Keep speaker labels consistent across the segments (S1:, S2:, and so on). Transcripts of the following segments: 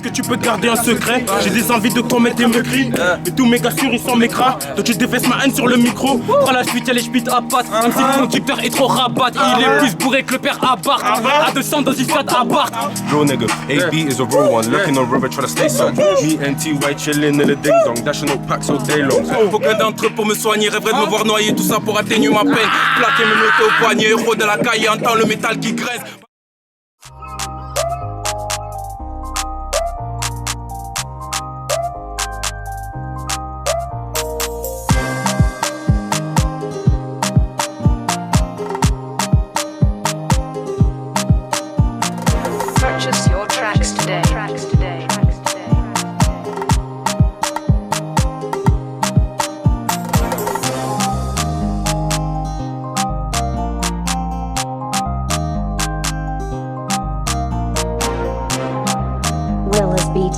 S1: que tu peux garder un secret? J'ai des envies de commettre des meurtres. Mais tous mes gars sûrs ils sont mes cras. Donc tu défaises ma haine sur le micro. Prends la suite, y'a les spits à pattes. Même si le conducteur est trop rabat. Il est plus bourré que le père Abarth. À 200 dans une flat Abarth.
S2: Real nigga, AB is a real one. Lurking on river, try to stay some. Me and T-White chillin' in the ding dong. Dashing no packs all day long.
S1: Faut qu'un d'entre eux pour me soigner. Rêverait de me voir noyer. Tout ça pour atténuer ma peine. Plaquer me noter au poignet. Héros de la caille. Entend le métal qui graisse.
S3: Purchase your tracks today.
S4: Willis Beat.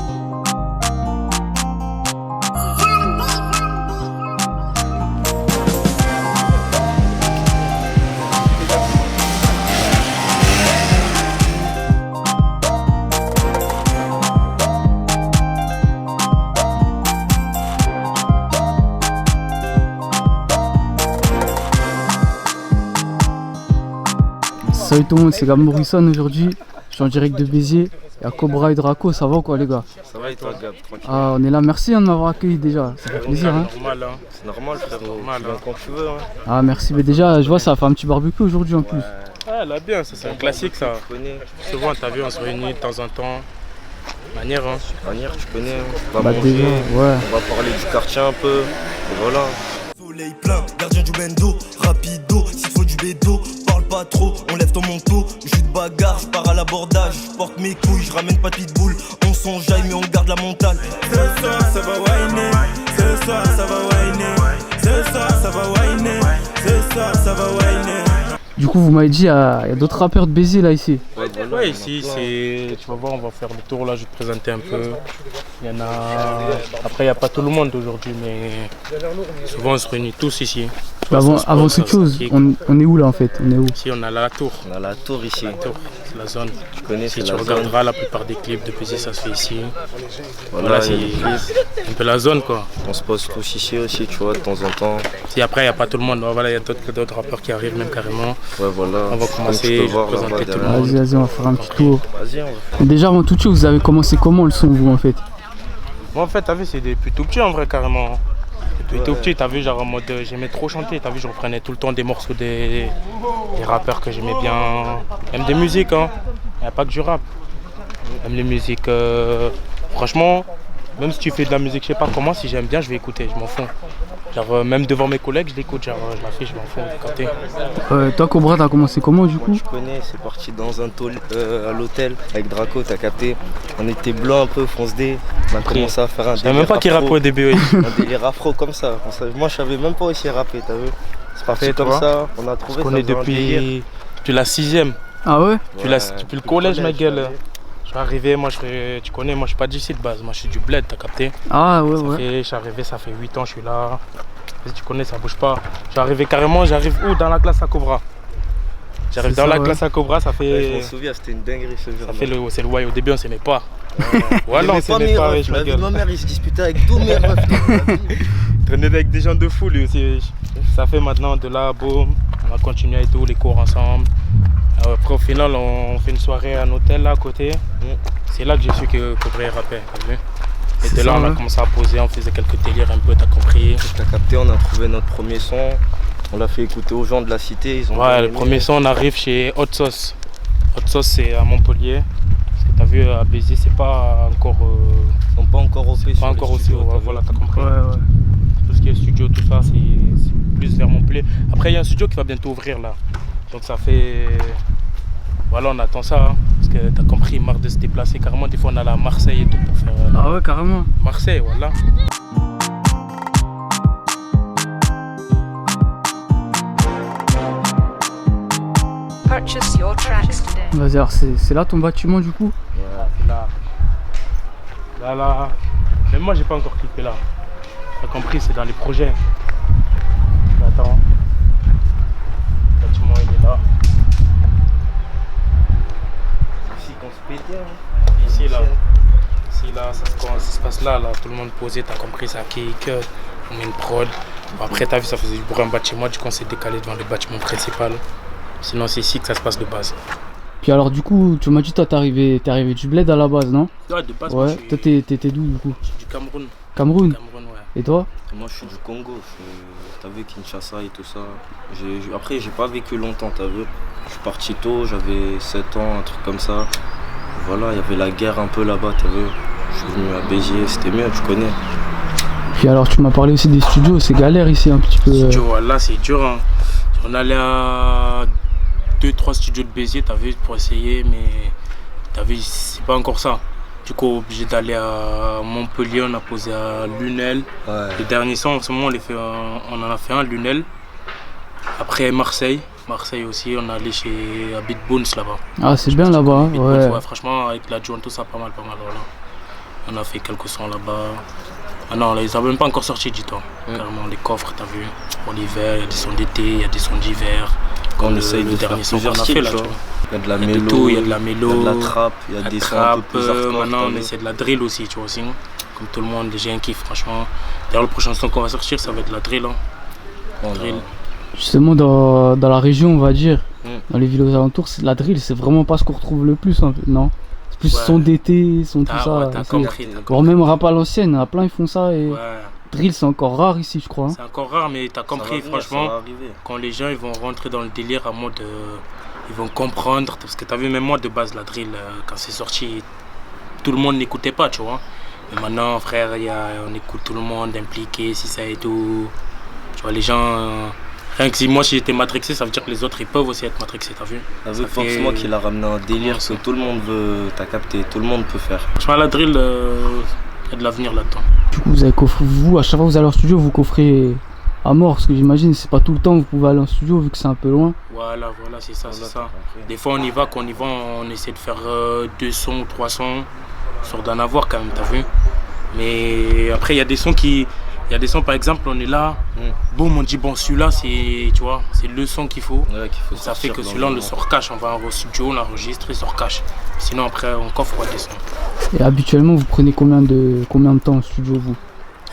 S5: Salut tout le monde, c'est Gab Morrison aujourd'hui. Je suis en direct de Béziers. Il y a Cobra et Draco, ça va ou quoi les gars?
S6: Ça va et toi Gab, tranquille.
S5: Ah, on est là, merci de m'avoir accueilli déjà, ça fait plaisir hein.
S1: Normal, hein.
S6: C'est normal frère,
S1: normal,
S6: tu viens quand tu veux hein.
S5: Ah merci, mais déjà je vois ça fait un petit barbecue aujourd'hui en plus.
S1: Ouais, là bien, ça c'est un classique ça.
S6: Tu connais,
S1: Souvent t'as vu on se réunit de temps en temps. Manière hein.
S6: manière tu connais, on va
S5: Bah
S6: manger,
S5: déjà, ouais.
S6: on va parler du quartier un peu, et voilà.
S7: Soleil plein, gardien du bendo, rapido, s'il faut du bédo, parle pas trop, on lève ton manteau, jus de bagarre, je pars à l'abordage, je porte mes couilles, je ramène pas de pitbull, on s'enjaille mais on garde la montagne. Ce soir ça va whiner, ce soir ça va whiner, ce soir ça va whiner, ce soir ça va whiner.
S5: Du coup vous m'avez dit il y a d'autres rappeurs de Béziers là ici.
S1: Ouais, ici c'est. Tu vas voir, on va faire le tour là, je vais te présenter un peu. Il y en a. Après, il n'y a pas tout le monde aujourd'hui, mais souvent on se réunit tous ici.
S5: Mais avant toute chose, on est où là en fait? On est où?
S1: Ici, on a la tour.
S6: On a la tour ici,
S1: C'est la zone.
S6: tu connais,
S1: Si
S6: c'est
S1: tu
S6: la
S1: regarderas
S6: zone.
S1: la plupart des clips de Béziers, ça se fait ici.
S6: Voilà,
S1: c'est
S6: il y a des clips.
S1: un peu la zone quoi.
S6: On se pose tous ici aussi, tu vois, de temps en temps.
S1: Si après, il n'y a pas tout le monde, voilà, il y a d'autres rappeurs qui arrivent même carrément.
S6: Ouais voilà,
S1: On va
S6: comme
S1: commencer,
S6: tu peux voir
S1: je vais présenter
S6: là-bas
S1: tout le
S6: derrière.
S1: monde.
S5: Vas-y, on va faire un petit tour.
S6: Vas-y, on va.
S5: Mais déjà avant toute chose, vous avez commencé comment le son vous en fait?
S1: Moi en fait, t'as vu, c'est depuis tout petit en vrai carrément. Depuis tout petit, t'as vu, genre en mode j'aimais trop chanter, t'as vu, je reprenais tout le temps des morceaux des rappeurs que j'aimais bien, même des musiques, hein. Il n'y a pas que du rap. Même les musiques, franchement, même si tu fais de la musique, je sais pas comment, si j'aime bien, je vais écouter, je m'en fous. Genre même devant mes collègues, je l'écoute, genre je la fais, je m'en fous, vous captez.
S5: Toi Cobra, t'as commencé comment du coup?
S6: Tu connais, c'est parti dans un tôle à l'hôtel avec Draco, t'as capté. On était blanc un peu, fonce D. On a commencé à faire un
S1: Je savais
S6: délire
S1: même pas qui
S6: afro.
S1: rappait au début, oui.
S6: Un délire afro comme ça. Moi je savais même pas aussi rapper, t'as vu. C'est parti
S1: Fait,
S6: comme
S1: toi,
S6: ça, on a trouvé
S1: On
S6: ça
S1: est
S6: faisait un délire.
S1: depuis la 6ème.
S5: Ah ouais?
S1: Depuis le collège, ma gueule. Je suis arrivé, moi tu connais, moi je suis pas d'ici de base, moi je suis du bled, t'as capté.
S5: Ah ouais.
S1: Je suis arrivé, ça fait 8 ans, je suis là. Tu connais, ça bouge pas. J'arrive où? Dans la classe à Cobra. J'arrive
S5: C'est
S1: dans
S5: ça,
S1: la
S5: ouais.
S1: classe à Cobra, ça
S6: Ouais, je
S1: fait.
S6: m'en souviens, c'était une dinguerie ce jour.
S1: Ça fait c'est le au début on s'aimait pas.
S6: Voilà,
S1: on s'aimait pas, wesh, ma
S6: la vie de
S1: gueule.
S6: ma mère, il se disputait avec tous mes refs.
S1: Traîner avec des gens de fou lui aussi. Wesh. Ça fait maintenant de là, boum, on va continuer et tout, les cours ensemble. Après au final on fait une soirée à un hôtel là à côté. C'est là que j'ai su que Cobra rappait, t'as vu. Et de là on a commencé à poser, on faisait quelques délires un peu, t'as compris.
S6: T'as capté, on a trouvé notre premier son. On l'a fait écouter aux gens de la cité. Ils ont
S1: Ouais,
S6: bien
S1: le
S6: aimé.
S1: premier son, on arrive chez Hot Sauce. Hot Sauce, c'est à Montpellier. Parce que t'as vu, à Béziers, c'est pas encore.
S6: Ils sont pas encore OP.
S1: Pas encore aussi, voilà, t'as compris.
S5: Ouais.
S1: Tout ce qui est studio, tout ça, c'est plus vers Montpellier. Après, il y a un studio qui va bientôt ouvrir là. Donc ça fait. Voilà, on attend ça. Hein, parce que t'as compris, marre de se déplacer carrément. Des fois, on allait à Marseille et tout pour faire.
S5: Ah ouais, carrément.
S1: Marseille, voilà.
S3: Purchase your tracks today.
S5: Vas-y, alors c'est là ton bâtiment du coup?
S1: Ouais, là. Même moi, j'ai pas encore clippé là. T'as compris, c'est dans les projets. Attends. Le bâtiment, il est là.
S6: Ici qu'on se pétait. Hein.
S1: Ici, là. Ici, se passe là, tout le monde posé, t'as compris, ça kick, on met une prod. Bon, après, t'as vu, ça faisait du bruit en bas de chez moi, du coup, on s'est décalé devant le bâtiment principal. Sinon, c'est ici que ça se passe de base.
S5: Puis alors du coup, tu m'as dit toi t'es arrivé du bled à la base, non?
S1: Ouais, de base,
S5: Ouais, toi t'étais d'où du coup?
S1: Je suis du Cameroun.
S5: Cameroun?
S1: Cameroun, ouais.
S5: Et toi?
S6: Moi je suis du Congo, t'as vu Kinshasa et tout ça. Après j'ai pas vécu longtemps, t'as vu. Je suis parti tôt, j'avais 7 ans, un truc comme ça. Voilà, il y avait la guerre un peu là-bas, t'as vu. Je suis venu à Béziers, c'était mieux, tu connais.
S5: Puis alors tu m'as parlé aussi des studios, c'est galère ici un petit peu.
S1: Studio, là c'est dur, hein. On allait à 2-3 studios de Béziers, t'as vu, pour essayer, mais t'as vu, c'est pas encore ça. Du coup, obligé d'aller à Montpellier, on a posé à Lunel.
S6: Ouais.
S1: Le dernier son, en ce moment, on en a fait un, Lunel. Après Marseille aussi, on est allé chez Beat Bones là-bas.
S5: Ah c'est bien là-bas, hein,
S1: Beat
S5: ouais.
S1: Bones, ouais. Franchement, avec la Joint, tout ça, pas mal, voilà. On a fait quelques sons là-bas. Ah non, là, ils n'ont même pas encore sorti, dis-toi. Carrément, les coffres, t'as vu. Pour l'hiver, il y a des sons d'été, il y a des sons d'hiver.
S6: On essaye de faire
S1: dernier son qu'on
S6: plusieurs
S1: a fait
S6: styles,
S1: là,
S6: tu
S1: tu
S6: vois.
S1: vois.
S6: Il y a de la
S1: Il y a de
S6: mélo,
S1: tout, il y a de la mélo,
S6: il y a de la trappe, il y a des sons un peu plus hardcore.
S1: maintenant,
S6: t'as
S1: on
S6: vu.
S1: essaie de la drill aussi, tu vois, aussi. Comme tout le monde, les gens kiffent, franchement. D'ailleurs, le prochain son qu'on va sortir, ça va être la drill. Hein.
S6: On a-
S1: Drill.
S5: Justement dans la région on va dire,
S6: Mm.
S5: dans les villes aux alentours, la drill c'est vraiment pas ce qu'on retrouve le plus, hein, non? C'est plus
S1: Ouais.
S5: son d'été, son tout
S1: Ah,
S5: ça.
S1: ouais, t'as
S5: c'est-
S1: compris.
S5: Voire même rap à l'ancienne, il y en a plein ils font ça et
S1: Ouais,
S5: drill c'est encore rare ici je crois. Hein.
S1: c'est encore rare, mais t'as
S6: Ça
S1: compris,
S6: va venir,
S1: franchement.
S6: ça va arriver.
S1: Quand les gens ils vont rentrer dans le délire à mode, ils vont comprendre, parce que t'as vu, même moi de base, la drill, quand c'est sorti, tout le monde n'écoutait pas, tu vois. Mais maintenant, frère, on écoute tout le monde impliqué, si ça et tout. Tu vois, les gens, rien que si moi si j'étais matrixé, ça veut dire que les autres ils peuvent aussi être matrixés, t'as vu.
S6: T'as vu,
S1: Ça
S6: Fox,
S1: fait-
S6: moi qui l'a ramené un délire
S1: Comment ça
S6: que tout le monde veut, t'as capté, tout le monde peut faire.
S1: Franchement, la drill, il y a de l'avenir là-dedans.
S5: Du coup vous à chaque fois que vous allez en studio vous coffrez à mort parce que j'imagine c'est pas tout le temps que vous pouvez aller en studio vu que c'est un peu loin.
S1: Voilà, c'est ça, c'est
S6: Voilà,
S1: ça.
S6: t'as compris.
S1: Des fois, quand on y va, on essaie de faire 2 sons, 3 sons, sur d'en avoir quand même, t'as vu. Mais après, il y a des sons par exemple, on est là, boum, on dit bon, celui-là, c'est, tu vois, c'est le son qu'il faut.
S6: Ouais, qu'il faut
S1: Ça fait
S6: sortir
S1: que
S6: dans
S1: celui-là, on le
S6: moment.
S1: sort cash, on va au studio, on l'enregistre, il sort cash. Sinon, après, on coffre des sons.
S5: Et habituellement vous prenez combien de temps en studio vous?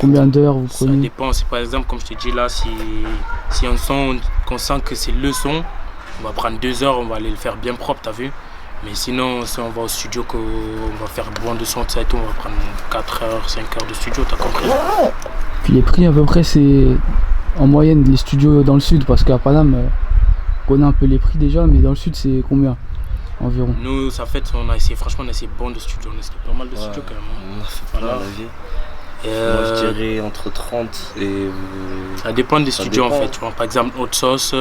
S5: Combien d'heures vous
S1: Ça
S5: prenez?
S1: dépend, c'est par exemple, comme je te dis là, si un son, qu'on sent que c'est le son, on va prendre 2 heures, on va aller le faire bien propre, t'as vu. Mais sinon, si on va au studio, qu'on va faire bon de son, ça et tout, on va prendre 4 heures, 5 heures de studio, t'as compris.
S5: Puis les prix à peu près c'est en moyenne les studios dans le sud parce qu'à Paname on connaît un peu les prix déjà mais dans le sud c'est combien environ?
S1: Nous, ça fait, on a essayé bon de studio, on a essayé pas mal de studios quand même. Hein.
S6: On a fait plein
S1: Voilà.
S6: la vie.
S1: Et,
S6: Moi je dirais entre 30 et...
S1: ça dépend des
S6: Ça
S1: studios
S6: dépend.
S1: en fait. Tu vois, par exemple, Hot Sauce,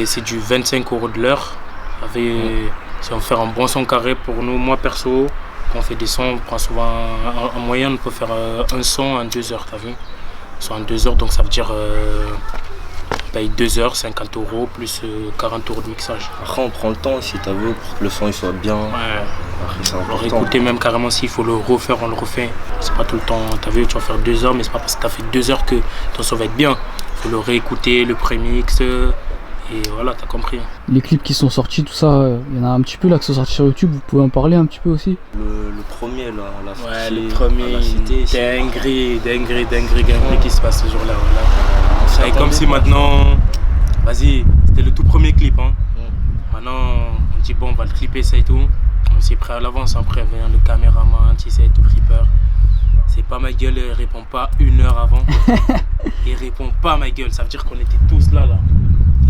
S1: c'est du 25 € de l'heure. Si on fait un bon son carré pour nous, moi perso, quand on fait des sons, on prend souvent en moyenne, on peut faire un son en 2 heures, t'as vu? Soit en 2 heures, donc ça veut dire on paye 2 heures, 50 € plus 40 € de mixage.
S6: Après on prend le temps si t'as vu pour que le son il soit bien.
S1: Ouais.
S6: Après c'est
S1: Alors
S6: important.
S1: écouter même carrément s'il faut le refaire, on le refait. C'est pas tout le temps, t'as vu, tu vas faire 2 heures, mais c'est pas parce que t'as fait 2 heures que ton son va être bien. Il faut le réécouter, le prémix, et voilà, t'as compris.
S5: Les clips qui sont sortis tout ça, il y en a un petit peu là qui sont sortis sur YouTube, vous pouvez en parler un petit peu aussi?
S6: Le premier là, on l'a
S1: Ouais,
S6: sorti
S1: le
S6: à
S1: premier,
S6: la cité ici.
S1: dinguerie qui se passe ce jour-là, voilà.
S6: s'y
S1: Et comme
S6: attendait
S1: si
S6: pas.
S1: maintenant, vas-y, c'était le tout premier clip, hein. Maintenant, on dit bon, on va le clipper, ça et tout. On s'est prêt à l'avance, après vient le caméraman, tu sais, tout le clipper. C'est pas ma gueule, il répond pas 1 heure avant. Il répond pas ma gueule, ça veut dire qu'on était tous là.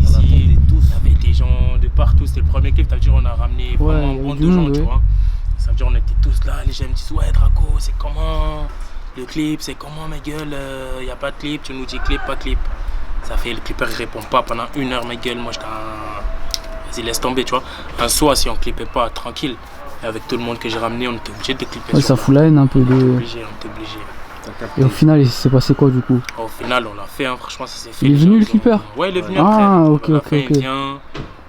S1: Ici, il y avait des gens de partout, c'était le premier clip, ça veut dire qu'on a ramené vraiment
S5: il y
S1: un
S5: avait
S1: bon
S5: du
S1: de gens,
S5: monde,
S1: tu
S5: ouais.
S1: vois. Ça veut dire qu'on était tous là, les gens me disent ouais Draco, c'est comment le clip, c'est comment ma gueule, y a pas de clip, tu nous dis clip, pas clip. Ça fait le clipper il répond pas pendant 1 heure ma gueule, moi j'étais vas-y laisse tomber, tu vois. Un soir si on clippait pas tranquille, avec tout le monde que j'ai ramené, on était obligé de clipper.
S5: Ouais,
S1: sur
S5: ça
S1: place.
S5: fout la haine un peu
S1: On était
S5: de...
S1: obligé.
S5: Et au final il s'est passé quoi du coup?
S1: Au final, on l'a fait, hein. Franchement, ça s'est fait.
S5: Il est
S1: Les
S5: venu,
S1: gens,
S5: le
S1: ils ont-
S5: clipper?
S1: Ouais, il est venu
S5: Ah,
S1: après.
S5: ok,
S1: À la
S5: ok,
S1: fin,
S5: ok.
S1: il vient,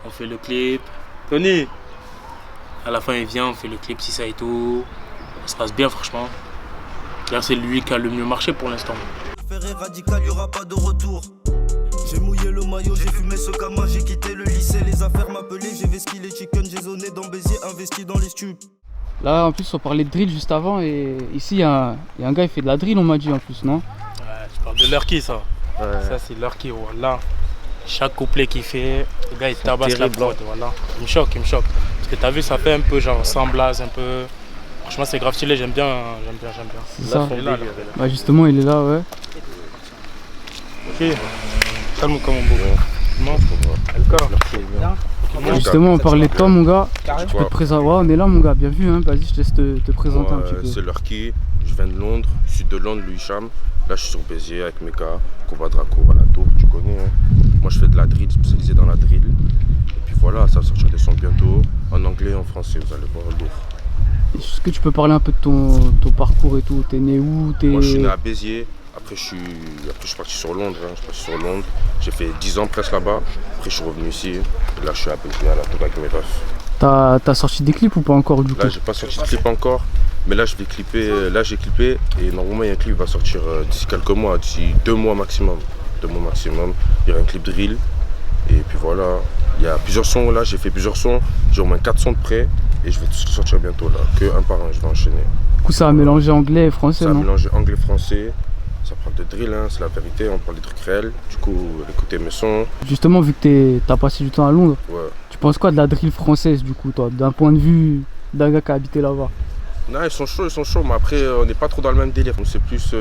S1: on fait le clip. Tony, à la fin, il vient, on fait le clip, si ça et tout. Ça se passe bien, franchement. Là, c'est lui qui a le mieux marché pour l'instant.
S7: Ferré radical, y'aura pas de retour. J'ai mouillé le maillot, j'ai fumé ce cama, j'ai quitté le lycée, les affaires m'appelaient, j'ai vesquillé les chicken, j'ai zoné dans Béziers, investi dans les stupes.
S5: Là, en plus, on parlait de drill juste avant et ici, il y a un gars qui fait de la drill, on m'a dit en plus, non?
S1: Ouais, tu parles de Lurky, ça. Ça, c'est Lurky, voilà. Chaque couplet qu'il fait, le gars, il tabasse la prod, voilà. Il me choque. Parce que t'as vu, ça fait un peu genre sans blase, un peu... Franchement, c'est grave stylé, j'aime bien.
S5: C'est ça.
S1: Il est là.
S5: Bah, justement, il est là, ouais.
S1: Ok. Calme comme un beau. Non,
S5: Justement, on parlait de toi, mon gars. Tu peux te présenter. Ouais, on est là, mon gars. Bien vu, hein. Vas-y, je te laisse te présenter un petit peu.
S2: C'est Lurky, je viens de Londres, sud de Londres, Louis Cham. Là, je suis sur Béziers avec mes gars, Koba Draco à la tour, tu connais. Hein. Moi, je fais de la drill, spécialisé dans la drill. Et puis voilà, ça va sortir des sons bientôt, en anglais et en français, vous allez voir lourd.
S5: Est-ce que tu peux parler un peu de ton parcours et tout? T'es né où?
S2: Moi, je suis né à Béziers. Après, je suis parti sur Londres. Hein. Je suis parti sur Londres. J'ai fait 10 ans presque là-bas. Après, je suis revenu ici. Et là, je suis à Béziers à la tour avec mes refs.
S5: T'as sorti des clips ou pas encore du coup?
S2: Là, j'ai pas sorti de clip encore. Mais là, je vais clipper. Là, j'ai clippé. Et normalement, il y a un clip qui va sortir d'ici quelques mois, d'ici 2 mois maximum. 2 mois maximum. Il y aura un clip drill. Et puis voilà. Il y a plusieurs sons là. J'ai fait plusieurs sons. J'ai au moins 4 sons de près. Et je vais sortir bientôt là. Que un par un, je vais enchaîner.
S5: Du coup, ça a mélangé anglais et français,
S2: ça
S5: non?
S2: Ça a mélangé anglais-français. Ça parle de drill, hein, c'est la vérité, on parle des trucs réels. Du coup, écoutez mes sons.
S5: Justement, vu que t'as passé du temps à Londres,
S2: ouais.
S5: Tu penses quoi de la drill française, du coup, toi, d'un point de vue d'un gars qui a habité là-bas?
S2: Non, ils sont chauds, mais après, on n'est pas trop dans le même délire. C'est plus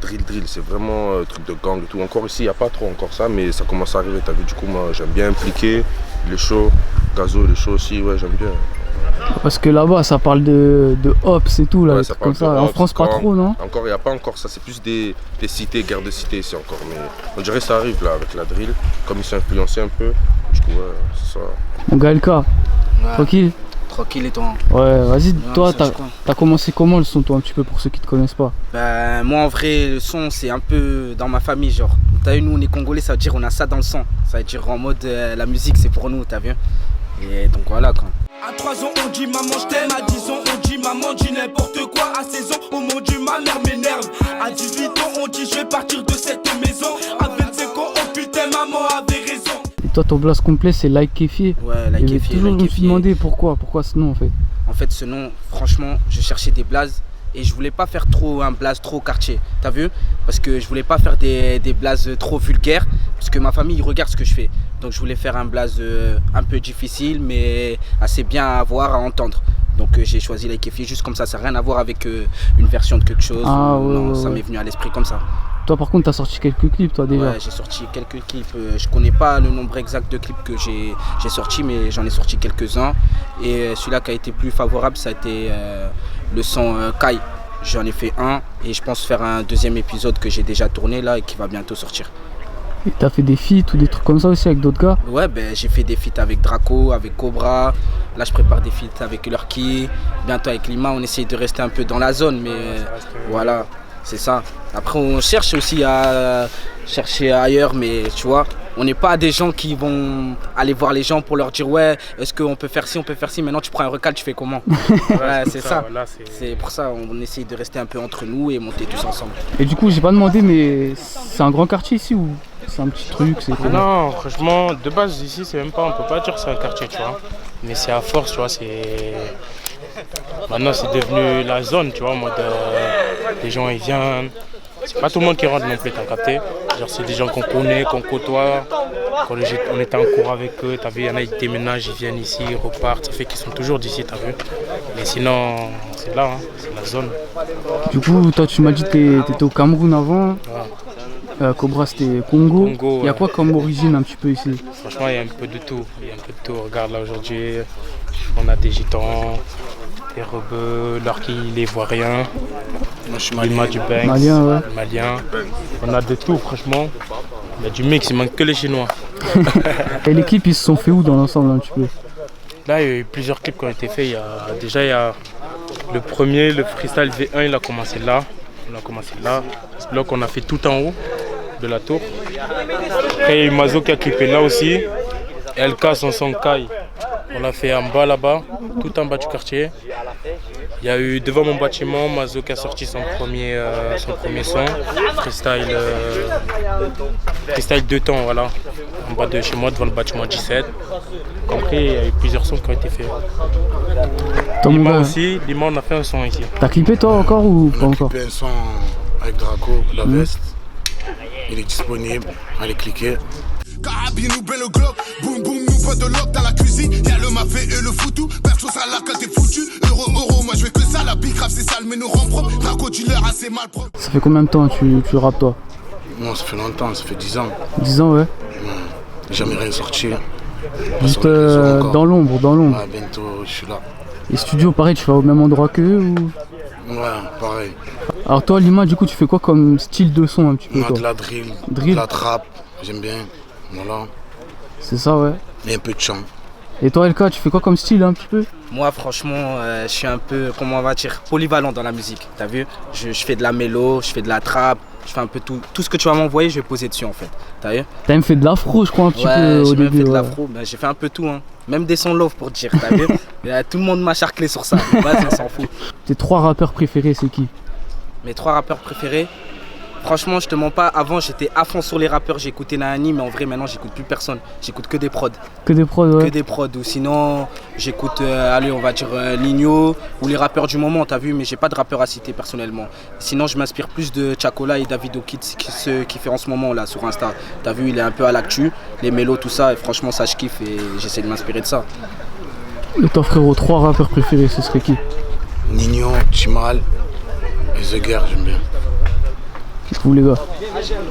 S2: drill, c'est vraiment truc de gang et tout. Encore ici, il n'y a pas trop encore ça, mais ça commence à arriver, t'as vu. Du coup, moi, j'aime bien impliquer. Il est chaud, Gazo, il est chaud aussi, ouais, j'aime bien.
S5: Parce que là-bas, ça parle de hops et tout, là,
S2: ouais,
S5: comme ça. En France, pas trop, non?
S2: Encore, il n'y a pas encore ça, c'est plus des cités, guerres de cités ici encore. Mais on dirait que ça arrive là avec la drill, comme ils sont influencés un peu. Du coup, ouais, c'est ça.
S5: Mon gars, LK, tranquille?
S8: Tranquille et toi?
S5: Ouais, vas-y, toi, t'as commencé comment le son, toi, un petit peu, pour ceux qui te connaissent pas?
S8: Ben, moi, en vrai, le son, c'est un peu dans ma famille, genre. T'as vu, nous, on est Congolais, ça veut dire on a ça dans le sang. Ça veut dire en mode, la musique, c'est pour nous, t'as vu? Et donc voilà, quoi.
S7: À 3 ans on dit maman je t'aime, à 10 ans on dit maman dis n'importe quoi, à 16 ans oh mon dieu ma mère m'énerve, à 18 ans on dit je vais partir de cette maison, à 25 ans oh putain maman avait raison.
S5: Et toi ton blast complet c'est Like Kéfié?
S8: Ouais, Like Kéfié.
S5: Toujours je me suis demandé pourquoi ce nom en fait.
S8: En fait ce nom franchement je cherchais des blazes et je voulais pas faire trop un blaze trop quartier, t'as vu? Parce que je voulais pas faire des blazes trop vulgaires, parce que ma famille regarde ce que je fais. Donc je voulais faire un blaze un peu difficile mais assez bien à voir, à entendre. Donc j'ai choisi Like Kéfié juste comme ça n'a rien à voir avec une version de quelque chose.
S5: Ah,
S8: non, ça m'est venu à l'esprit comme ça.
S5: Toi par contre t'as sorti quelques clips toi déjà?
S8: Ouais, j'ai sorti quelques clips, je connais pas le nombre exact de clips que j'ai sorti mais j'en ai sorti quelques-uns. Et celui-là qui a été plus favorable ça a été le son Kai. J'en ai fait un et je pense faire un deuxième épisode que j'ai déjà tourné là et qui va bientôt sortir.
S5: Et t'as fait des feats ou des trucs comme ça aussi avec d'autres gars?
S8: Ouais, ben j'ai fait des feats avec Draco, avec Cobra. Là, je prépare des feats avec Lurky. Bientôt avec Lima, on essaye de rester un peu dans la zone, mais voilà, c'est ça. Après, on cherche aussi à chercher ailleurs, mais tu vois, on n'est pas des gens qui vont aller voir les gens pour leur dire ouais, est-ce qu'on peut faire ci, on peut faire ci. Maintenant, tu prends un recal, tu fais comment? Ouais, c'est ça. Voilà, c'est pour ça, on essaye de rester un peu entre nous et monter tous ensemble.
S5: Et du coup, j'ai pas demandé, mais c'est un grand quartier ici ou c'est un petit truc?
S1: Non, franchement, de base ici, c'est même pas, on peut pas dire que c'est un quartier, tu vois. Mais c'est à force, tu vois, c'est... Maintenant, c'est devenu la zone, tu vois, en mode... les gens, ils viennent... C'est pas tout le monde qui rentre non plus, t'as capté? Genre, c'est des gens qu'on connaît, qu'on côtoie. Quand on était en cours avec eux, t'as vu, il y en a qui déménagent, ils viennent ici, ils repartent. Ça fait qu'ils sont toujours d'ici, t'as vu? Mais sinon, c'est là, hein, c'est la zone.
S5: Du coup, toi, tu m'as dit que t'étais au Cameroun avant.
S1: Ouais.
S5: Cobra c'était Congo. Il y a
S1: ouais.
S5: quoi comme origine un petit peu ici?
S1: Franchement il y a un peu de tout. Regarde là aujourd'hui, on a des gitans, des rebeux, Lurky, les Ivoiriens. Moi je suis malien, du Banks, malien. On a de tout franchement. Il y a du mix, il manque que les Chinois.
S5: Et les clips ils se sont fait où dans l'ensemble un petit peu?
S1: Là il y a eu plusieurs clips qui ont été faits. Il y a le premier, le freestyle V1, il a commencé là. Ce bloc on a fait tout en haut de la tour. Après il y a eu Mazo qui a clippé là aussi. LK son Kai, on l'a fait en bas là-bas, tout en bas du quartier. Il y a eu devant mon bâtiment, Mazo qui a sorti son premier son, freestyle 2 temps, voilà, en bas de chez moi devant le bâtiment 17. Après, il y a eu plusieurs sons qui ont été faits. Lima aussi, Lima on a fait un son ici.
S5: T'as clippé toi encore ou pas encore?
S9: J'ai clippé un son avec Draco, la veste. Il est disponible, allez cliquer.
S10: Carabine ou belle globe, boum boum, nous pas de loc dans la cuisine. Y'a le mafé et le foutu, perso ça là quand t'es foutu. Euro, moi je fais que ça, la big rap c'est sale mais nous rend propre. Draco dealer assez mal propre.
S5: Ça fait combien de temps tu rappes toi?
S9: Non, ça fait longtemps, ça fait 10 ans.
S5: 10 ans, ouais.
S9: Jamais rien sorti.
S5: Juste dans l'ombre,
S9: Ouais, bientôt je suis là.
S5: Et studio, pareil, tu vas au même endroit qu'eux ou...
S9: Ouais, pareil.
S5: Alors toi, Lima, du coup, tu fais quoi comme style de son un petit peu?
S9: Moi, de la drill, de la trap, j'aime bien. Voilà.
S5: C'est ça, ouais.
S9: Et un peu de chant.
S5: Et toi, LK, tu fais quoi comme style un petit peu?
S8: Moi, franchement, je suis un peu, comment on va dire, polyvalent dans la musique. T'as vu? Je fais de la mélo, je fais de la trap, je fais un peu tout. Tout ce que tu vas m'envoyer, je vais poser dessus en fait. T'as vu?
S5: T'as même fait de l'afro, je crois, un petit peu au début.
S8: Ouais, j'ai même fait de l'afro. Ben, j'ai fait un peu tout, hein. Même des sons love pour te dire, t'as vu? Tout le monde m'a charclé sur ça. Vas-y, on s'en fout.
S5: Tes 3 rappeurs préférés, c'est qui?
S8: Mes 3 rappeurs préférés? Franchement, je te mens pas, avant j'étais à fond sur les rappeurs, j'écoutais Nahani, mais en vrai maintenant j'écoute plus personne, j'écoute que des prods.
S5: Que des prods, ouais.
S8: Que des prods, ou sinon j'écoute, allez on va dire Ligno, ou les rappeurs du moment, t'as vu, mais j'ai pas de rappeur à citer personnellement. Sinon je m'inspire plus de Chacola et Davido Kids, ce qu'il fait en ce moment là sur Insta. T'as vu, il est un peu à l'actu, les mélos, tout ça, et franchement ça je kiffe et j'essaie de m'inspirer de ça.
S5: Et toi frérot, 3 rappeurs préférés, ce serait qui?
S9: Nino, Chimal et The Guerre, j'aime bien.
S5: Vous les gars?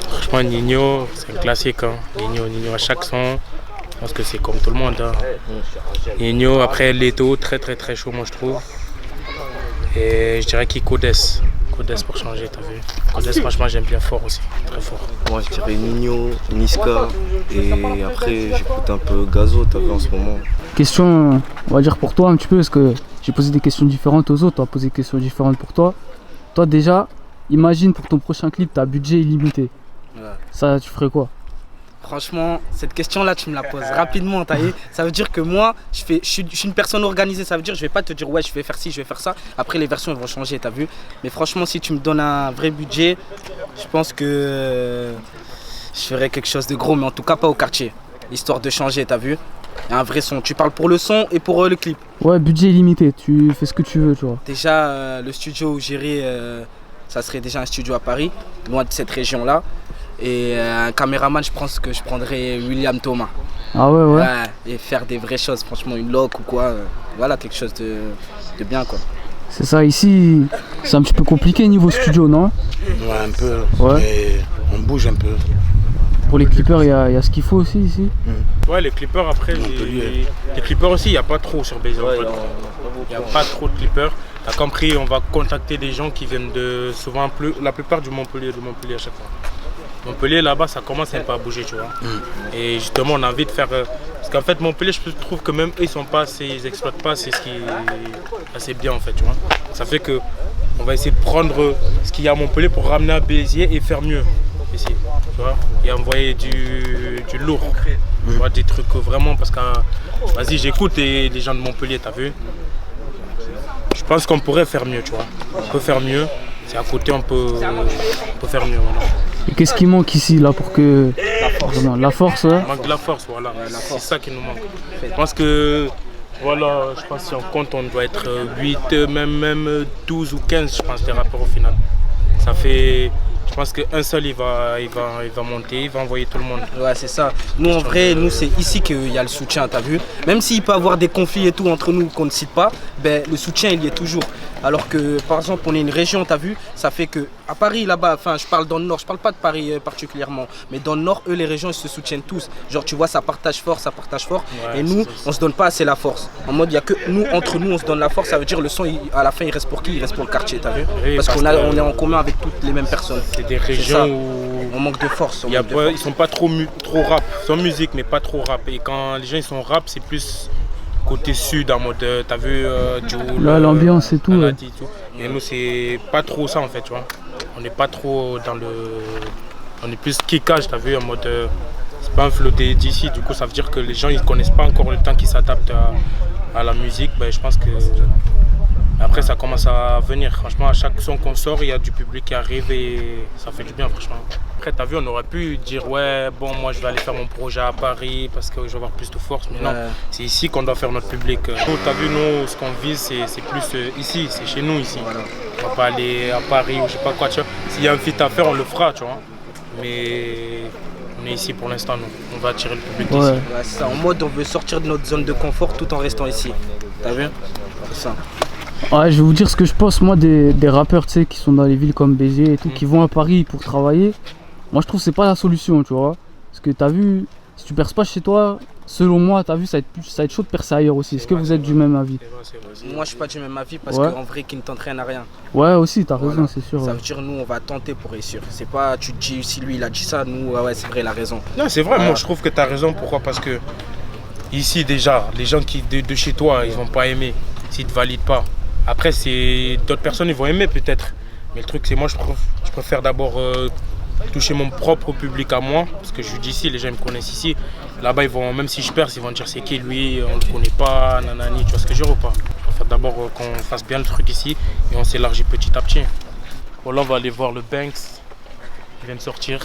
S1: Franchement, Nino, c'est un classique. Hein. Nino à chaque son, je pense que c'est comme tout le monde. Hein. Nino, après Leto, très chaud, moi je trouve. Et je dirais qu'il Codes pour changer, t'as vu. Codes, franchement, j'aime bien fort aussi, très fort.
S6: Moi je dirais Nino, Niska, et après j'écoute un peu Gazo, t'as vu en ce moment.
S5: Question, on va dire pour toi un petit peu, parce que j'ai posé des questions différentes aux autres, on va poser des questions différentes pour toi. Toi déjà, imagine pour ton prochain clip, t'as budget illimité.
S8: Ouais.
S5: Ça, tu ferais quoi?
S8: Franchement, cette question-là, tu me la poses rapidement, t'as vu. Ça veut dire que moi, je suis une personne organisée. Ça veut dire que je vais pas te dire, ouais, je vais faire ci, je vais faire ça. Après, les versions elles vont changer, t'as vu. Mais franchement, si tu me donnes un vrai budget, je pense que je ferais quelque chose de gros, mais en tout cas pas au quartier. Histoire de changer, t'as vu. Un vrai son. Tu parles pour le son et pour le clip.
S5: Ouais, budget illimité, tu fais ce que tu veux, tu vois.
S8: Déjà, le studio où j'irai, ça serait déjà un studio à Paris, loin de cette région-là. Et un caméraman, je pense que je prendrais William Thomas.
S5: Ah ouais.
S8: Et faire des vraies choses, franchement, une loc ou quoi. Voilà, quelque chose de bien, quoi.
S5: C'est ça, ici, c'est un petit peu compliqué niveau studio, non?
S9: Ouais, un peu.
S5: Ouais.
S9: Mais on bouge un peu.
S5: Pour les clippers, il y a ce qu'il faut aussi ici.
S1: Ouais, les clippers après, les clippers aussi, il n'y a pas trop sur Béziers. Ouais, il n'y a pas trop de clippers. T'as compris, on va contacter des gens qui viennent de souvent la plupart de Montpellier à chaque fois. Montpellier là-bas ça commence un peu à bouger, tu vois. Et justement on a envie de faire. Parce qu'en fait Montpellier je trouve que même eux ils exploitent pas c'est ce qui est assez bien en fait, tu vois. Ça fait que on va essayer de prendre ce qu'il y a à Montpellier pour ramener à Béziers et faire mieux ici, tu vois. Et envoyer du lourd, tu vois, des trucs vraiment parce que vas-y j'écoute les gens de Montpellier, t'as vu. Je pense qu'on pourrait faire mieux, tu vois. On peut faire mieux. C'est à côté on peut faire mieux. Voilà.
S5: Et qu'est-ce qui manque ici là pour que... La force, ouais.
S1: Il manque de la force, voilà. C'est ça qui nous manque. Je pense que, voilà, si on compte, on doit être 8, même 12 ou 15, je pense, des rappeurs au final. Ça fait... Je pense qu'un seul, il va monter, il va envoyer tout le monde.
S8: Ouais, c'est ça. Nous, en vrai, c'est ici qu'il y a le soutien, t'as vu. Même s'il peut y avoir des conflits et tout entre nous qu'on ne cite pas, ben, le soutien, il y est toujours. Alors que, par exemple, on est une région, t'as vu, ça fait que à Paris, là-bas, enfin, je parle dans le Nord, je parle pas de Paris particulièrement, mais dans le Nord, eux, les régions, ils se soutiennent tous. Genre, tu vois, ça partage fort. Ouais, et nous, on se donne pas assez la force. En mode, il y a que nous, entre nous, on se donne la force. Ça veut dire le son, à la fin, il reste pour qui? Il reste pour le quartier, t'as vu. Oui, parce qu'on est en commun avec toutes les mêmes personnes.
S1: C'est des régions où
S8: on manque de force.
S1: Ils sont pas trop rap, ils sont musique, mais pas trop rap. Et quand les gens ils sont rap, c'est plus côté sud en mode, t'as vu,
S5: là, l'ambiance et tout, ouais.
S1: Tout. Et nous, c'est pas trop ça en fait, tu vois. On n'est pas trop dans le. On est plus kickage, t'as vu, en mode. C'est pas un flow d'ici, du coup, ça veut dire que les gens ils connaissent pas encore le temps qu'ils s'adaptent à la musique. Ben, je pense que Après, ça commence à venir. Franchement, à chaque son qu'on sort, il y a du public qui arrive et ça fait du bien, franchement. Après, t'as vu, on aurait pu dire, ouais, bon, moi, je vais aller faire mon projet à Paris parce que je vais avoir plus de force. Mais non, c'est ici qu'on doit faire notre public. Nous, t'as vu, nous, ce qu'on vise, c'est plus ici, c'est chez nous, ici. On va pas aller à Paris ou je sais pas quoi, tu vois. S'il y a un feat à faire, on le fera, tu vois. Mais on est ici pour l'instant, nous. On va attirer le public d'ici.
S8: Ouais, c'est ça. En mode, on veut sortir de notre zone de confort tout en restant ici. T'as vu? C'est ça.
S5: Ouais, je vais vous dire ce que je pense moi des rappeurs, tu sais, qui sont dans les villes comme Béziers et tout, qui vont à Paris pour travailler. Moi, je trouve que c'est pas la solution, tu vois. Parce que t'as vu, si tu perces pas chez toi, selon moi, t'as vu, ça va être chaud de percer ailleurs aussi. Est-ce que vous êtes du même avis?
S8: Moi, je suis pas du même avis parce
S5: Ouais.
S8: qu'en vrai, qui ne tente rien à rien.
S5: Ouais, aussi, t'as raison, c'est sûr.
S8: Ça
S5: Ouais.
S8: veut dire, nous, on va tenter pour réussir. C'est pas, tu te dis, si lui, il a dit ça, nous, ouais, c'est vrai, il a raison.
S1: Non, c'est vrai, moi, je trouve que t'as raison. Pourquoi? Parce que ici, déjà, les gens qui de chez toi, ils vont pas aimer s'ils te valident pas. Après, c'est d'autres personnes, ils vont aimer peut-être. Mais le truc, c'est moi, je préfère d'abord toucher mon propre public à moi. Parce que je suis d'ici, les gens me connaissent ici. Là-bas, ils vont, même si je perce, ils vont dire c'est qui lui, on le connaît pas, nanani. Tu vois ce que je veux ou pas? Je préfère d'abord qu'on fasse bien le truc ici et on s'élargit petit à petit. Bon, là, on va aller voir le Banks. Il vient de sortir.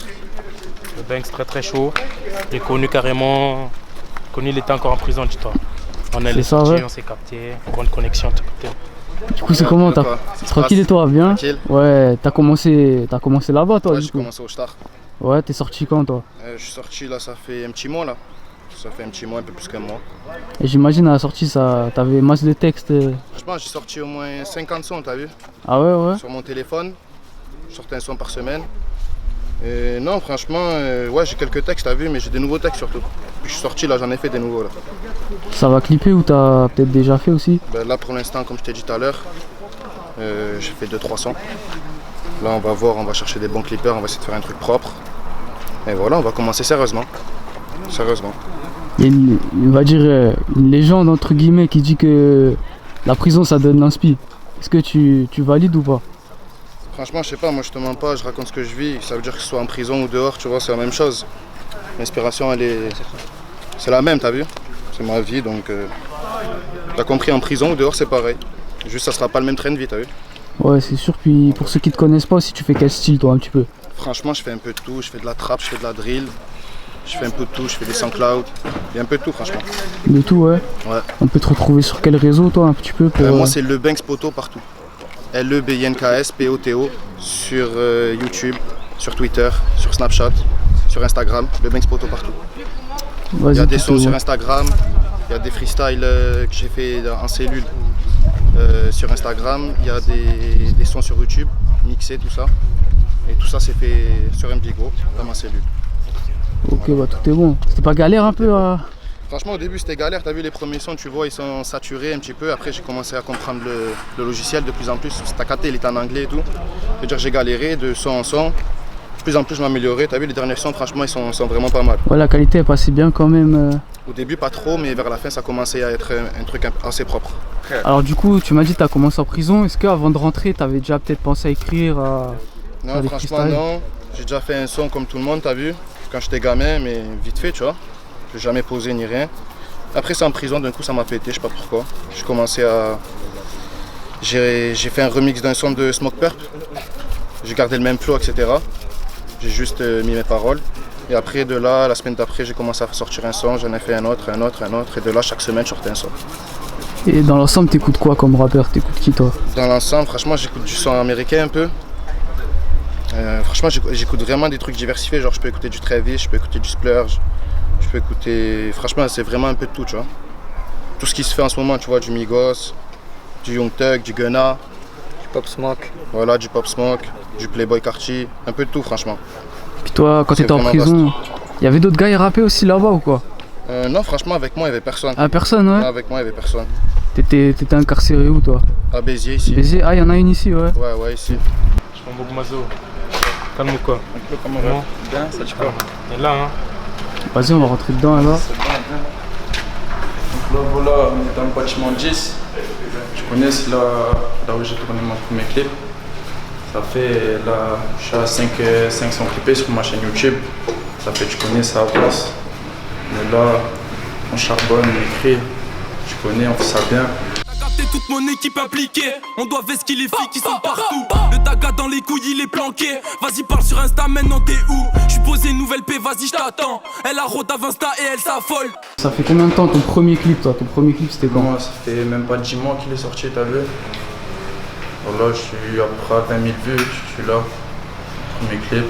S1: Le Banks, très très chaud. Il est connu carrément. Connu, il était encore en prison, dis-toi. On est sorti,
S5: ouais.
S1: on s'est capté. Bonne connexion, t'as capté.
S5: Du coup, c'est comment? Tranquille et toi, bien?
S11: Tranquille.
S5: Ouais, t'as commencé là-bas, toi,
S11: Ouais,
S5: du
S11: j'ai
S5: coup.
S11: commencé au Star.
S5: Ouais, t'es sorti quand, toi?
S11: Je suis sorti là, ça fait un petit mois là. Ça fait un petit mois, un peu plus qu'un mois.
S5: Et j'imagine à la sortie, t'avais masse de textes.
S11: Franchement, j'ai sorti au moins 50 sons, t'as vu?
S5: Ah ouais, ouais?
S11: Sur mon téléphone. Je sortais un son par semaine. Et non, franchement, ouais, j'ai quelques textes, t'as vu, mais j'ai des nouveaux textes surtout. Puis je suis sorti là, j'en ai fait des nouveaux là.
S5: Ça va clipper ou t'as peut-être déjà fait aussi?
S11: Ben, là, pour l'instant, comme je t'ai dit tout à l'heure, j'ai fait 2-3 sons. Là, on va voir, on va chercher des bons clippers, on va essayer de faire un truc propre. Et voilà, on va commencer sérieusement. Sérieusement.
S5: Il y a on va dire, une légende entre guillemets qui dit que la prison ça donne l'inspi. Est-ce que tu valides ou pas?
S11: Franchement, je sais pas, moi je te mens pas, je raconte ce que je vis. Ça veut dire que ce soit en prison ou dehors, tu vois, c'est la même chose. L'inspiration, c'est la même, t'as vu? C'est ma vie, donc t'as compris, en prison ou dehors, c'est pareil. Juste, ça sera pas le même train de vie, t'as vu?
S5: Ouais, c'est sûr. Puis pour ceux qui te connaissent pas aussi, tu fais quel style toi un petit peu?
S11: Franchement, je fais un peu de tout. Je fais de la trap, je fais de la drill. Je fais un peu de tout, je fais des SoundCloud. Il y a un peu de tout, franchement.
S5: De tout, ouais.
S11: Ouais.
S5: On peut te retrouver sur quel réseau, toi, un petit peu pour,
S11: Moi, c'est le Banks Poto partout. LEBINKS POTO sur YouTube, sur Twitter, sur Snapchat, sur Instagram. Le Banks Poto partout. Il y a des sons sur Instagram. Il y a des freestyles que j'ai fait en cellule sur Instagram. Il y a des sons sur YouTube, mixés, tout ça. Et tout ça, c'est fait sur MDGO, dans ma cellule.
S5: Ok, bah tout est bon. C'était pas galère un peu à...
S11: Franchement, au début, c'était galère. T'as vu les premiers sons, tu vois, ils sont saturés un petit peu. Après, j'ai commencé à comprendre le logiciel de plus en plus. Staccato, il est en anglais et tout. C'est-à-dire j'ai galéré de son en son. De plus en plus, je m'améliorais. T'as vu, les derniers sons, franchement, ils sont vraiment pas mal.
S5: Ouais, la qualité est passée bien quand même.
S11: Au début, pas trop, mais vers la fin, ça commençait à être un truc assez propre.
S5: Alors du coup, tu m'as dit que t'as commencé en prison. Est-ce qu'avant de rentrer, t'avais déjà peut-être pensé à écrire
S11: Non, franchement, non. J'ai déjà fait un son comme tout le monde, t'as vu, quand j'étais gamin, mais vite fait, tu vois. J'ai jamais posé ni rien. Après, c'est en prison, d'un coup, ça m'a pété, je sais pas pourquoi. J'ai commencé à... J'ai fait un remix d'un son de Smoke Purp. J'ai gardé le même flow, etc. J'ai juste mis mes paroles. Et après, de là, la semaine d'après, j'ai commencé à sortir un son. J'en ai fait un autre. Et de là, chaque semaine, je sortais un son.
S5: Et dans l'ensemble, t'écoutes quoi comme rappeur? T'écoutes qui, toi?
S11: Dans l'ensemble, franchement, j'écoute du son américain un peu. Franchement, j'écoute vraiment des trucs diversifiés. Genre, je peux écouter du Travis, je peux écouter du Splurge. Je peux écouter... Franchement, c'est vraiment un peu de tout, tu vois. Tout ce qui se fait en ce moment, tu vois, du Migos, du Young Thug, du Gunna.
S8: Du Pop Smoke.
S11: Voilà, du Pop Smoke, du Playboy Carti. Un peu de tout, franchement.
S5: Puis toi, quand t'étais en prison, il y avait d'autres gars qui rappaient aussi là-bas ou quoi?
S11: Non, franchement, avec moi, il n'y avait personne.
S5: Ah, personne, ouais?
S11: Non, avec moi, il n'y avait personne.
S5: T'étais incarcéré où, toi?
S11: À Béziers, ici.
S5: Béziers? Ah, il y en a une ici, ouais?
S11: Ouais, ici.
S1: Je prends beaucoup Mazo. Calme quoi?
S11: Un peu comme on bien, ça te parle.
S1: Et là, hein?
S5: Vas-y, on va rentrer dedans, alors.
S12: Donc là, voilà, on est dans le bâtiment 10. Je connais, c'est là où j'ai tourné mon premier clip. Ça fait, là, je suis à 500 clippés sur ma chaîne YouTube. Ça fait, tu connais, ça avance. Mais là, on charbonne, on écrit. Tu connais, on fait ça bien.
S7: T'as capté toute
S13: toute mon équipe impliquée. On doit vesquiller les filles qui sont partout. Le daga dans les couilles, il est planqué. Vas-y, parle sur Insta, maintenant t'es où? J'suis posé une nouvelle paix, vas-y, j't'attends. Elle a rodave Insta et elle s'affole.
S5: Ça fait combien de temps ton premier clip, toi? Ton premier clip, c'était quand?
S12: Moi, ça fait même pas 10 mois qu'il est sorti, t'as vu? Voilà, je suis après 20 000 vues, je suis là. Premier clip.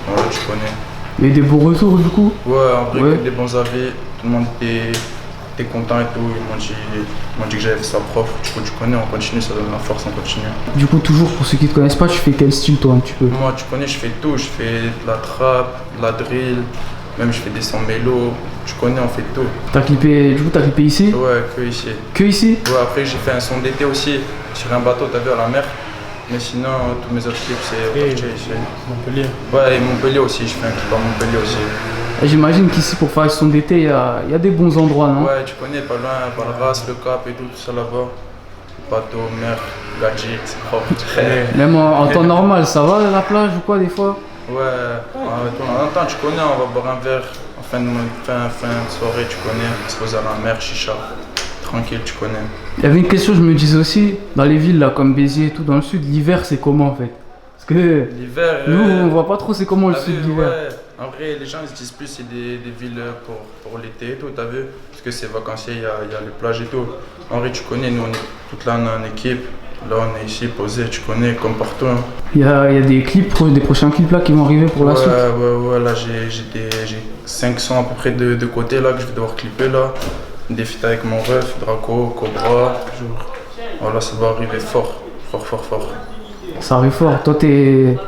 S12: Voilà, tu connais.
S5: Il y a eu des beaux retours du coup?
S12: Ouais, en vrai, que des bons avis. Tout le monde était content et tout. Ils m'ont dit que j'avais fait ça propre. Du coup, tu connais, on continue, ça donne la force, on continue.
S5: Du coup, toujours pour ceux qui te connaissent pas, tu fais quel style toi un petit peu?
S12: Moi, tu connais, je fais tout. Je fais de la trap, de la drill, même je fais des sons mélo. Tu connais, on fait tout.
S5: T'as clippé, du coup, t'as clippé ici?
S12: Ouais, que ici.
S5: Que ici?
S12: Ouais, après, j'ai fait un son d'été aussi sur un bateau, t'as vu, à la mer. Mais sinon, tous mes autres clips, c'est parti ici.
S1: Montpellier.
S12: Ouais, et Montpellier aussi, je fais un clip à Montpellier aussi.
S5: Et j'imagine qu'ici, pour faire son d'été, il y a des bons endroits, non?
S12: Ouais, tu connais, pas loin, Valras, Le Cap et tout ça là-bas. Bateau, mer, gadget, c'est propre.
S5: Même en temps normal, ça va la plage ou quoi des fois?
S12: Ouais, en temps, tu connais, on va boire un verre en fin de soirée, tu connais, on se pose à la mer, chicha. Tranquille, tu connais.
S5: Il y avait une question, je me disais aussi, dans les villes là, comme Béziers et tout, dans le sud, l'hiver c'est comment en fait? Parce que
S12: l'hiver,
S5: nous on voit pas trop c'est comment le sud l'hiver.
S12: Ouais. En vrai, les gens ils se disent plus c'est des villes pour l'été et tout, t'as vu? Parce que c'est vacancier, il y a les plages et tout. En vrai, tu connais, nous on est toute l'année en équipe. Là on est ici posé, tu connais, comme partout. Hein.
S5: Il y a des clips, des prochains clips là qui vont arriver pour la suite.
S12: Ouais, là j'ai 500 à peu près de côté là que je vais devoir clipper là. Des feats avec mon ref, Draco, Cobra, toujours. Voilà, ça va arriver fort.
S5: Ça arrive fort. Toi, t'es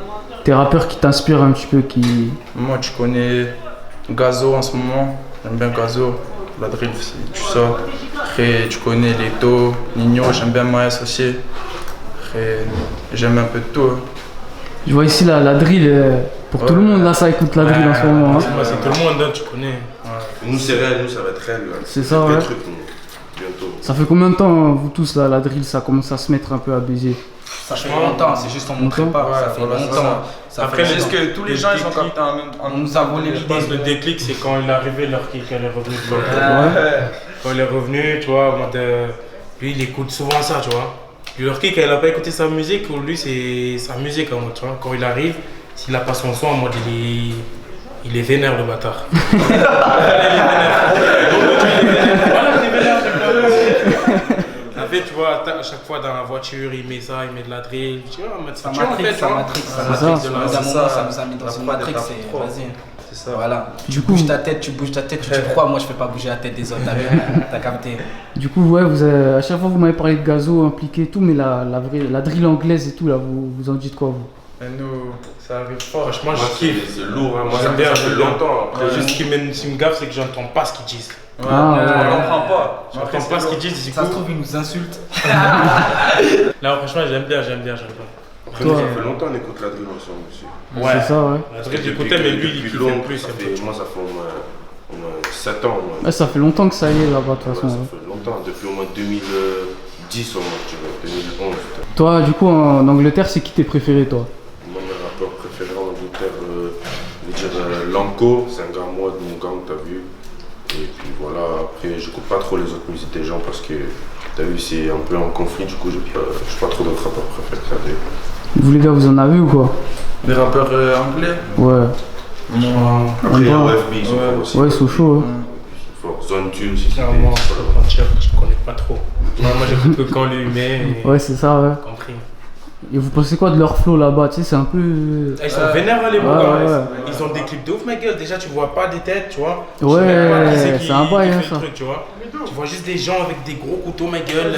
S5: rappeur qui t'inspire un petit peu, qui...
S12: Moi, tu connais Gazo en ce moment. J'aime bien Gazo. La drill, tu sais. Après, tu connais Leto, Nino, j'aime bien Maes aussi. Après, j'aime un peu de tout.
S5: Je vois ici la drill, pour tout le monde là, ça écoute la drill en ce moment. Hein.
S1: C'est tout le monde, hein, tu connais.
S2: Nous c'est réel, nous ça va être réel.
S5: C'est ça, ouais.
S2: Bientôt.
S5: Ça fait combien de temps, vous tous là, la drill, ça commence à se mettre un peu à baiser?
S8: Ça fait longtemps, c'est juste on montre pas. Ça fait longtemps.
S1: Après,
S12: est-ce que tous les gens ils ont capté
S8: on nous a volé
S1: je pense que le déclic, c'est quand il est arrivé, leur kick, elle est revenue. Quand il est revenu, tu vois, en mode, lui il écoute souvent ça, tu vois. Leur kick, elle a pas écouté sa musique, pour lui c'est sa musique en mode, tu vois. Quand il arrive, s'il a pas son son, en mode il est vénère le bâtard. En fait, tu vois, à chaque fois dans la voiture, il met ça, il met de la drill. Tu vois, ça
S8: matrix, ça nous a mis dans une matrix. Vas-y.
S12: C'est ça.
S8: Voilà. Tu bouges ta tête, tu crois, moi je fais pas bouger la tête des autres, t'as capté.
S5: Du coup, ouais, à chaque fois vous m'avez parlé de Gazo impliqué et tout, mais la drill anglaise et tout, là, vous en dites quoi vous?
S12: Nous, ça arrive fort.
S1: Franchement, je kiffe.
S2: C'est lourd, hein.
S1: Moi j'aime bien,
S2: longtemps.
S1: Juste ce qui me gaffe, c'est que j'entends pas ce qu'ils disent.
S12: On comprend pas.
S1: J'entends pas ce qu'ils disent. Du
S8: ça
S1: coup...
S8: se trouve, ils nous insultent.
S1: Là, franchement, j'aime bien.
S2: Après, ça fait longtemps qu'on écoute la drill ensemble aussi.
S5: Ouais, c'est ça, ouais.
S1: La drill, j'écoutais, mais lui, il kiffait plus.
S2: Moi, ça fait au moins 7 ans.
S5: Ouais, ça fait longtemps que ça y est là-bas, de toute façon.
S2: Ça fait longtemps, depuis au moins 2010 au moins, tu vois, 2011.
S5: Toi, du coup, en Angleterre, c'est qui tes préférés, toi?
S2: Moi, mes rappeurs préférés en Angleterre, je vais dire Lanko, c'est un gars à moi de mon gang, t'as vu. Et puis voilà, après, je n'écoute pas trop les autres musiques des gens parce que, t'as vu, c'est un peu en conflit, du coup, je n'ai pas trop d'autres rappeurs préférés.
S5: Vous les gars, vous en avez ou quoi?
S12: Des rappeurs anglais?
S5: Ouais.
S2: Après, il y a OFB, ils sont forts aussi.
S5: Ouais, ils sont chauds.
S2: Zone Tune, si c'est
S1: moi, je connais pas trop. Moi, j'écoute que quand lui met.
S5: Ouais, c'est ça, ouais.
S1: Compris.
S5: Et vous pensez quoi de leur flow là-bas? Tu sais, c'est un peu.
S1: Ils sont vénères, les gars. Ils ont des clips de ouf, ma gueule. Déjà, tu vois pas des têtes, tu vois.
S5: Ouais, c'est un bail, hein, ça.
S1: Truc, tu vois. Tu vois juste des gens avec des gros couteaux, ma gueule.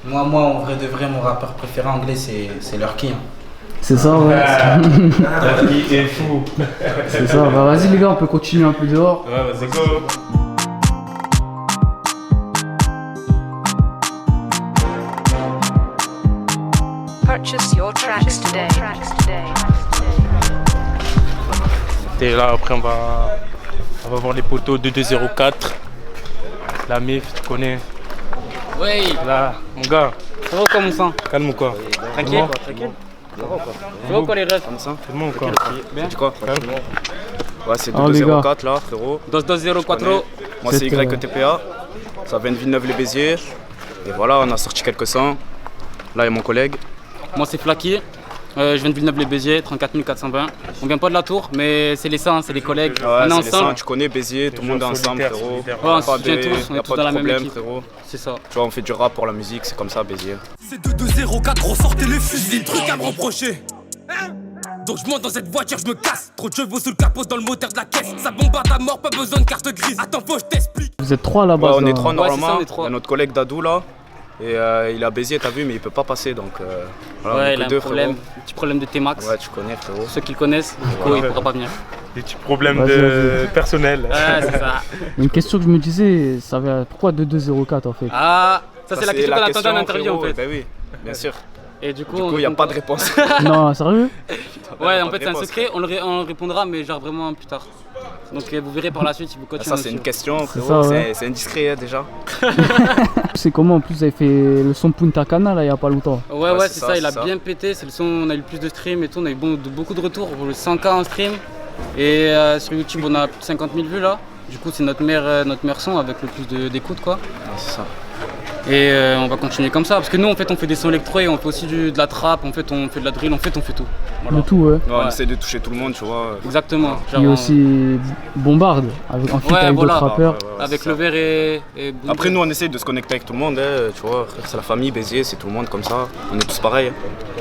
S8: Moi, en vrai de vrai, mon rappeur préféré anglais, c'est Lurky. Hein.
S5: C'est ça, ouais.
S1: Lurky est fou.
S5: C'est ça. Bah, vas-y, les gars, on peut continuer un peu dehors.
S1: Ouais, vas-y, go.
S3: Purchase your tracks today.
S1: Et là, après, on va voir les poteaux de 204. La MIF, tu connais.
S8: Oui.
S1: Là, mon gars.
S8: Ça va comme ça?
S1: Calme ou quoi?
S8: Tranquille. Ça va quoi les restes?
S1: Comme ça. Tout le monde ou quoi?
S8: Bien.
S14: Tu quoi? Ouais, c'est
S5: Oh,
S14: 204 là, frérot.
S8: 204.
S14: Moi, c'est YTPA. Ça vient de Villeneuve-les-Béziers. Et voilà, on a sorti quelques sons. Là, il y a mon collègue.
S5: Moi, c'est Flaky. Je viens de Villeneuve-les-Béziers, 34 420. On vient pas de la tour, mais c'est les saints, c'est les collègues.
S14: Ouais,
S5: on est
S14: c'est
S5: ensemble.
S14: Tu connais Béziers, tout le monde est ensemble, frérot.
S5: Ouais, on se soutient tous, on est tous dans la même équipe.
S14: Frérot.
S5: C'est ça.
S14: Tu vois, on fait du rap pour la musique, c'est comme ça, Béziers.
S13: C'est 2-2-0-4, ressortez les fusils, truc à me reprocher. Donc je monte dans cette voiture, je me casse. Trop de chevaux sous le capot dans le moteur de la caisse. Ça bombarde à mort, pas besoin de carte grise. Attends, faut que je t'explique.
S5: Vous êtes 3 là-bas.
S14: Ouais, on est 3 normalement.
S5: on est 3.
S14: Il y a notre collègue Dadou là. Et il est à Béziers, t'as vu, mais il peut pas passer donc. Voilà,
S5: Ouais,
S14: on est
S5: il a
S14: que deux,
S5: un problème,
S14: frérot.
S5: petit problème de T-Max.
S14: Ouais, tu connais, frérot.
S5: Ceux qui le connaissent, du coup, il pourra pas venir.
S1: Des petits problèmes de personnel.
S5: Ouais, c'est ça.
S15: Une question que je me disais, ça va, pourquoi 2204 en fait?
S5: Ah, ça c'est la question qu'on attendait en interview en fait.
S14: Ben oui, bien sûr.
S5: Et du coup,
S14: il n'y a pas de réponse.
S15: Non, sérieux?
S5: Ouais, en fait, c'est un secret, on le répondra, mais genre vraiment plus tard. Donc vous verrez par la suite si vous continuez.
S14: Ça, c'est une question,
S15: C'est
S14: frérot.
S15: ça, ouais.
S14: C'est indiscret hein, déjà.
S15: C'est comment en plus, vous avez fait le son Punta Cana là il y a pas longtemps?
S5: Ouais, c'est ça, il a bien pété. C'est le son, on a eu le plus de streams et tout. On a eu beaucoup de retours, le 100K en stream. Et sur YouTube, on a plus de 50 000 vues là. Du coup, c'est notre meilleur son avec le plus d'écoute quoi.
S14: C'est ça.
S5: Et on va continuer comme ça parce que nous en fait on fait des sons électro et on fait aussi de la trap, en fait on fait de la drill, on fait tout.
S15: Le tout, ouais.
S14: On essaie de toucher tout le monde, tu vois.
S5: Exactement.
S15: Il y a aussi Bombarde avec, en feat avec d'autres rappeurs.
S5: Avec le verre et
S14: Après nous on essaie de se connecter avec tout le monde, hein, tu vois. C'est la famille, Béziers, c'est tout le monde comme ça. On est tous pareils.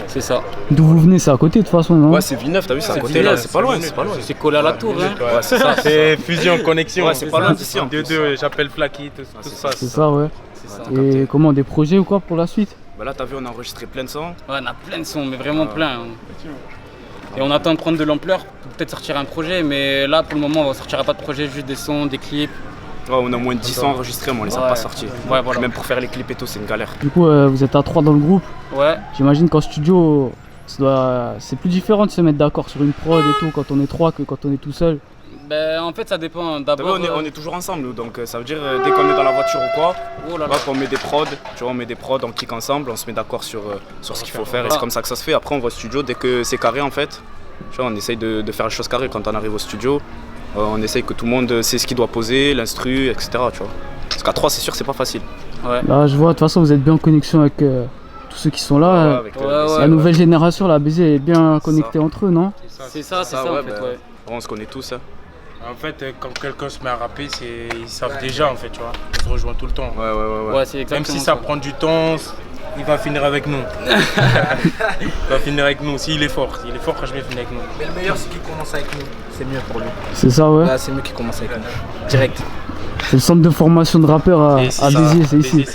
S5: C'est ça.
S15: D'où vous venez, c'est à côté de toute façon, non?
S14: Ouais, c'est Villeneuve, t'as vu, c'est à côté là, c'est pas loin, c'est pas loin.
S5: C'est collé à la tour, hein.
S14: Ouais, c'est ça.
S1: C'est fusion, connexion.
S14: Ouais, c'est pas loin d'ici en plus.
S1: Deux, j'appelle Flaky, tout ça.
S15: C'est ça, ouais.
S14: Ça,
S15: Et comment, des projets ou quoi pour la suite?
S14: Bah là t'as vu on a enregistré plein de sons.
S5: Ouais, on a plein de sons, mais vraiment plein. Hein. Et on attend de prendre de l'ampleur pour peut-être sortir un projet, mais là pour le moment on ne sortira pas de projet, juste des sons, des clips.
S14: Ouais, on a moins de 10 sons enregistrés mais on les a pas sortis.
S5: Ouais, voilà.
S14: Même pour faire les clips et tout c'est une galère.
S15: Du coup, vous êtes à 3 dans le groupe.
S5: Ouais.
S15: J'imagine qu'en studio, c'est plus différent de se mettre d'accord sur une prod et tout quand on est 3 que quand on est tout seul.
S5: Ben, en fait ça dépend. D'abord,
S14: on est toujours ensemble nous, donc ça veut dire dès qu'on est dans la voiture ou quoi, on met des prods, tu vois, on met des prods, on clique ensemble, on se met d'accord sur ce qu'il faut faire et c'est comme ça que ça se fait. Après on va au studio dès que c'est carré en fait. Tu vois, on essaye de faire les choses carrées quand on arrive au studio. On essaye que tout le monde sait ce qu'il doit poser, l'instru, etc. Tu vois. Parce qu'à 3 c'est sûr c'est pas facile.
S5: Ouais.
S15: Là je vois, de toute façon vous êtes bien en connexion avec tous ceux qui sont là. La nouvelle génération, la BZ est bien connectée entre eux, non?
S5: C'est ça, en fait, ouais.
S14: On se connaît tous. Hein.
S1: En fait, quand quelqu'un se met à rapper, ils savent déjà en fait, tu vois. On se rejoint tout le temps.
S14: Ouais.
S5: C'est exactement
S1: Même si ça prend du temps, il va finir avec nous. Il va finir avec nous. S'il est fort, franchement, il finit avec nous.
S8: Mais le meilleur, c'est qu'il commence avec nous. C'est mieux pour lui.
S15: C'est ça, ouais.
S8: Là, c'est mieux qu'il commence avec nous. Direct.
S15: C'est le centre de formation de rappeurs à Béziers, c'est ici.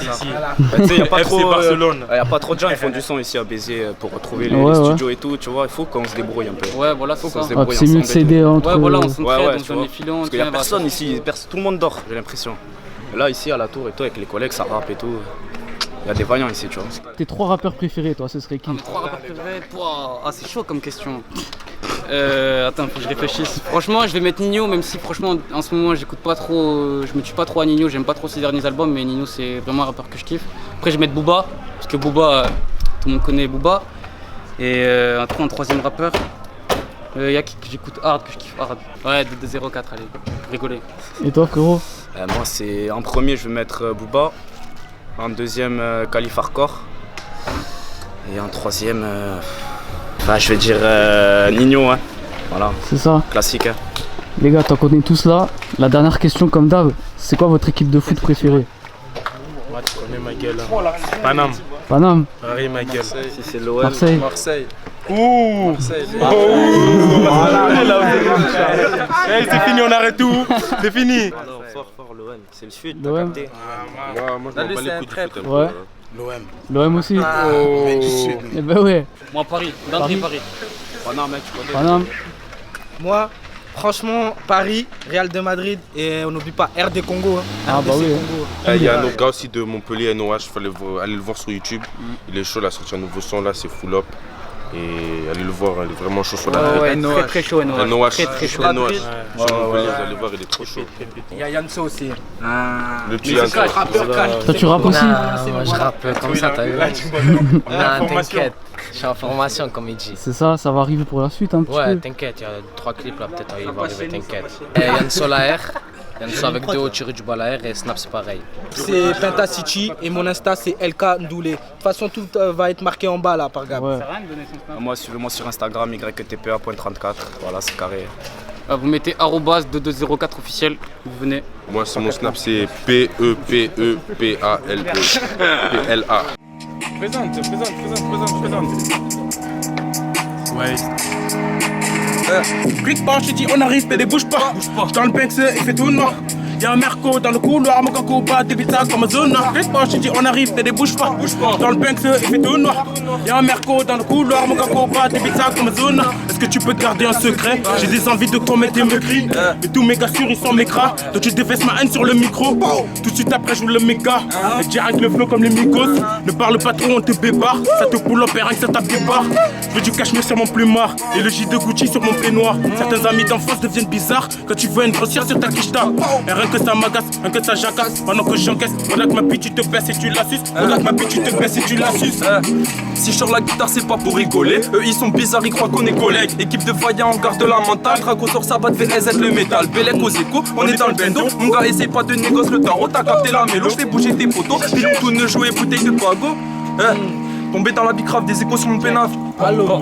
S14: Il n'y a pas
S1: FC Barcelone.
S14: Il y a pas trop de gens qui font du son ici à Béziers pour retrouver les studios et tout, tu vois, il faut qu'on se débrouille un peu.
S5: Ouais, voilà, c'est ça.
S15: C'est mieux de s'aider entre...
S5: Ouais, voilà, on s'entraide, on
S14: tu
S5: se donne
S14: vois.
S5: les filons.
S14: Parce qu'il n'y a personne ici, tout le monde dort, j'ai l'impression. Là, ici, à la tour et tout, avec les collègues, ça rappe et tout. Il y a des vaillants ici, tu vois.
S15: Tes 3 rappeurs préférés, toi, ce serait qui?
S5: Mes 3 rappeurs préférés? Ah, c'est chaud comme question. Attends, faut que je réfléchisse. Franchement, je vais mettre Nino, même si franchement, en ce moment, j'écoute pas trop, je me tue pas trop à Nino, j'aime pas trop ses derniers albums, mais Nino, c'est vraiment un rappeur que je kiffe. Après, je vais mettre Booba, parce que Booba, tout le monde connaît Booba. Et en 3e rappeur, il y a qui que j'écoute hard, que je kiffe hard. Ouais, 204, allez, rigoler.
S15: Et toi, frérot?
S14: Moi, c'est en premier, je vais mettre Booba. En 2e, Khalif Hardcore. Et en 3e, je vais dire Nino, hein. Voilà.
S15: C'est ça.
S14: Classique, hein.
S15: Les gars, tant qu'on est tous là, la dernière question comme d'hab, c'est quoi votre équipe de foot préférée?
S1: Moi, tu connais ma gueule. Paname.
S15: Paname?
S1: Paris, ma gueule.
S14: Si c'est l'OM.
S15: Marseille.
S1: Ouh.
S14: Marseille.
S1: C'est fini, on arrête tout. C'est fini.
S14: Fort l'OM, c'est le sud,
S15: t'as
S14: capté.
S2: Moi, je m'en bats les couilles du foot.
S15: Ouais. L'OM aussi? Eh ben ouais.
S5: Moi, Paris, Paris.
S14: Paname, mec, tu connais.
S15: Paname.
S8: Moi, franchement, Paris, Real de Madrid et on n'oublie pas RD Congo. Hein.
S15: Ah bah oui.
S2: Il y a un autre gars aussi de Montpellier, NOH, il fallait aller le voir sur YouTube. Il est chaud, il a sorti un nouveau son là, c'est Full Up. Et allez le voir, il est vraiment chaud sur la tête.
S5: Ouais, très chaud,
S2: NOH.
S5: Très chaud.
S2: Sur Montpellier, vous allez voir, il est trop chaud.
S8: Il y a Yanso aussi.
S2: Le petit Yanso.
S15: Toi, tu rappes aussi?
S16: Moi, je rappe comme ça, t'as vu? Non, t'inquiète. Je suis en formation, comme il dit.
S15: C'est ça, ça va arriver pour la suite un petit peu.
S16: Ouais, t'inquiète, il y a 3 clips là, peut-être il va arriver, t'inquiète. Yanso la R. Yannick avec 2 hauts, tiré du bal à air et Snap c'est pareil.
S8: C'est Penta City et mon Insta c'est LK Ndoulé. De toute façon tout va être marqué en bas là par Gab.
S5: Ouais.
S14: Moi, suivez-moi sur Instagram, YTPA.34. Voilà, c'est carré.
S15: Vous mettez @2204 officiel, vous venez.
S2: Moi, c'est mon snap, c'est PEPEPALE. PLA.
S1: Présente. Ouais.
S17: Clique pas, je te dis on arrive, mais bouge pas. Dans le Banks, il fait tout noir. Y'a un merco dans le couloir, mon coco bat des bêtas comme un zone. Clique pas, je te dis on arrive, mais bouge pas. Dans le Banks, il fait tout noir. Y'a un merco dans le couloir, mon coco bat des bêtas comme un zone. Est-ce que tu peux garder un secret? J'ai des envies de commettre des meurtriers. Mais tous mes gars sûrs ils sont mécras. Donc tu défaises ma haine sur le micro. Tout de suite après je joue le méga. Et direct le flow comme les migos. Ne parle pas trop, on te bébarre. Ça te poule up et rien que ça tape des barres. Je veux du cachemire sur mon plumard et le J de Gucci sur mon peignoir. Certains amis d'enfance deviennent bizarres quand tu vois une grossière sur ta quicheta. Et rien que ça m'agace, rien que ça jacasse. Pendant que j'encaisse, pendant que ma bitch tu te baisses et tu la suces. Pendant que ma bitch tu te baisses et tu la suces.
S13: Si je sors la guitare c'est pas pour rigoler. Eux ils sont bizarres, ils croient qu'on est collègues. Équipe de vaillants, on garde la mentale. Draco sort sa batte VSZ le métal. Bélec aux échos, on est dans le bendo. Mon gars essaye pas de négoce le tarot. T'as capté la mélo, j'fais bouger tes potos. Pilon tout ne jouer bouteille de pago. Tombé dans la bicrave, des échos sur mon pénaf.
S8: Allô.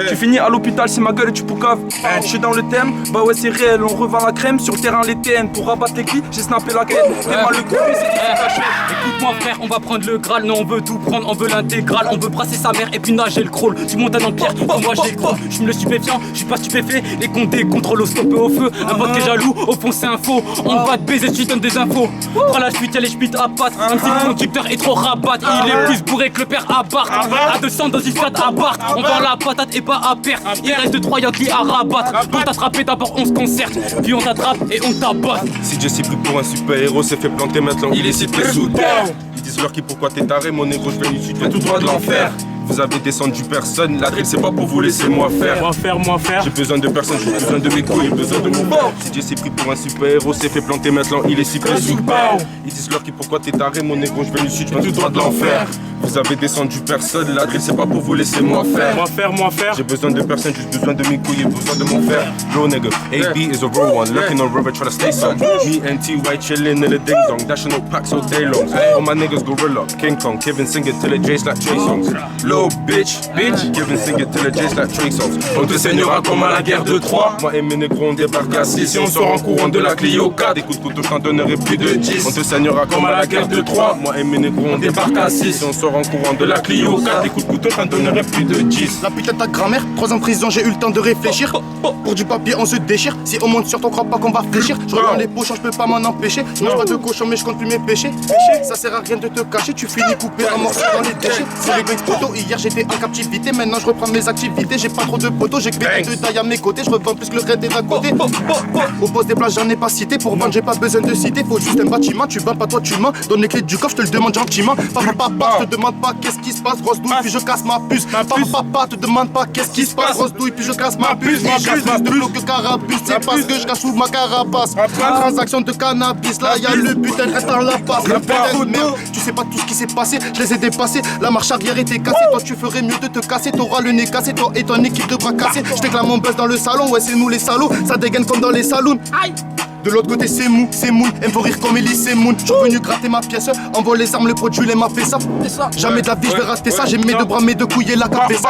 S13: Tu finis à l'hôpital, c'est ma gueule et tu poucaves. Je suis dans le thème, bah ouais c'est réel, on revend la crème. Sur le terrain les TN, pour rabattre les clips, j'ai snappé la quête. Fais-moi le coup,
S15: Écoute-moi frère, on va prendre le Graal. Non on veut tout prendre, on veut l'intégrale. On veut brasser sa mère et puis nager le crawl. Tu montes un empire, moi j'ai le crawl. Je me le stupéfiant, je suis pas stupéfait. Les comptes contrôle au stop et au feu. Un pote qui est jaloux, au fond c'est un faux. On va te baiser, tu donnes des infos. Prends la suite, y'a les schmitt à pattes. Même si le conducteur est trop rabat, il est plus bourré que le père à Bart. À 200 dans une flat à Bart. On vend la patate et pas à perte. Il reste 3 Yankees à rabattre. Pour t'attraper d'abord on se concerte. Puis on t'attrape et on t'abatte.
S2: Si Jesse pris pour un super héros, s'est fait planter maintenant, il est ciblé sous terre. Ils disent leur qui pourquoi t'es taré, mon négro, je viens ici, tu viens tout droit de l'enfer. Vous avez descendu personne, la drill c'est pas pour vous laisser moi faire.
S1: Moi faire.
S2: J'ai besoin de personne, j'ai besoin de mes couilles, j'ai besoin de mon corps. Si Jesse pris pour un super héros, s'est fait planter maintenant, il est ciblé sous terre. Ils disent leur qui pourquoi t'es taré, mon négro, je viens ici, tu viens tout droit de l'enfer. Vous avez descendu personne, la drill c'est pas pour vous laisser moi faire.
S1: Moi faire.
S2: J'ai besoin de personne, j'ai besoin de mes couilles, j'ai besoin de mon fer. Bro nigga, AB is a raw one, lurking on river trying to stay some. Me and T.Y. chillin' in the ding dong, dashing up packs all day long. All my niggas gorilla, King Kong, Kevin sing it till it J's like Trey songs. Low bitch, Kevin sing it till it J's like Trey songs. On te saignera comme à la guerre de Troie. Moi et mes négros on débarque à 6, si on sort en courant de la Clio 4. Des coups de couteau je t'en donnerai plus de 10. On te saignera comme à la guerre de Troie. Moi et mes négros on débarque à 6, si on sort en courant de la Clio 4. Des coups de couteau je t'en donnerai plus de 10.
S11: La putain de ta grand-mère, 3 ans de prison, j'ai eu le temps de réfléchir. Pour du papier, on se déchire. Si on monte sur ton, crois pas qu'on va fléchir. Je regarde les pochons, je peux pas m'en empêcher. Je mange pas de cochon, mais je compte plus mes péchés. Ça sert à rien de te cacher, tu finis coupé en morceaux dans les déchets. C'est les gangs photo, hier j'étais en captivité. Maintenant je reprends mes activités. J'ai pas trop de potos, j'ai que de taille à mes côtés. Je revends plus que le reste des à côté. Au poste des places, j'en ai pas cité. Pour vendre, j'ai pas besoin de citer. Faut juste un bâtiment, tu vends pas toi, tu mens. Donne les clés du coffre, je te le demande gentiment. Papa, je te demande pas qu'est-ce qui se passe. Grosse douille, puis je casse ma puce. Papa, te demande pas qu'est-ce qui se passe. Grosse douille, puis je casse ma puce. Plus de l'eau que carapuce, c'est parce que je cache sous ma carapace. Transaction de cannabis, là y'a le putain reste en la passe. Le putain de merde, tu sais pas tout ce qui s'est passé, je les ai dépassés. La marche arrière était cassée, toi tu ferais mieux de te casser. T'auras le nez cassé, toi et ton équipe de bras cassés. Je t'éclame mon buzz dans le salon, ouais c'est nous les salauds. Ça dégaine comme dans les saloons. De l'autre côté c'est mou, elle me faut rire comme Elise et Moon. J'suis venu gratter ma pièce, envoie les armes, le produit, les m'a fait ça. Jamais de la vie je vais rater ça, j'ai mes 2 bras, mes 2 couilles et la cabeza.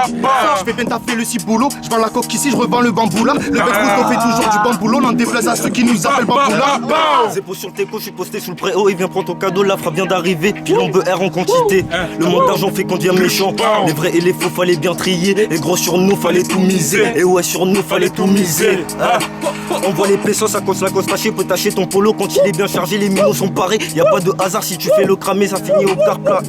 S11: J'fais bien taffer le ciboulot, j'vends la coque ici, j'revends le bambou là. Le bec rouge qu'on fait toujours du bamboulot, n'en déplaise à ceux qui nous appellent bamboula.
S7: Zépo sur tes couches, j'suis posté sous le préau, il vient prendre ton cadeau, la frappe vient d'arriver. Puis on veut R en quantité, le manque d'argent fait qu'on devient méchant. Les vrais et les faux fallait bien trier, et gros sur nous fallait tout miser. Et ouais sur nous fallait tout miser. On voit les pesos, ça cause la cause fâchée, peut tâcher ton polo quand il est bien chargé, les minots sont parés. Y'a pas de hasard si tu fais le cramer, ça finit au quart plat.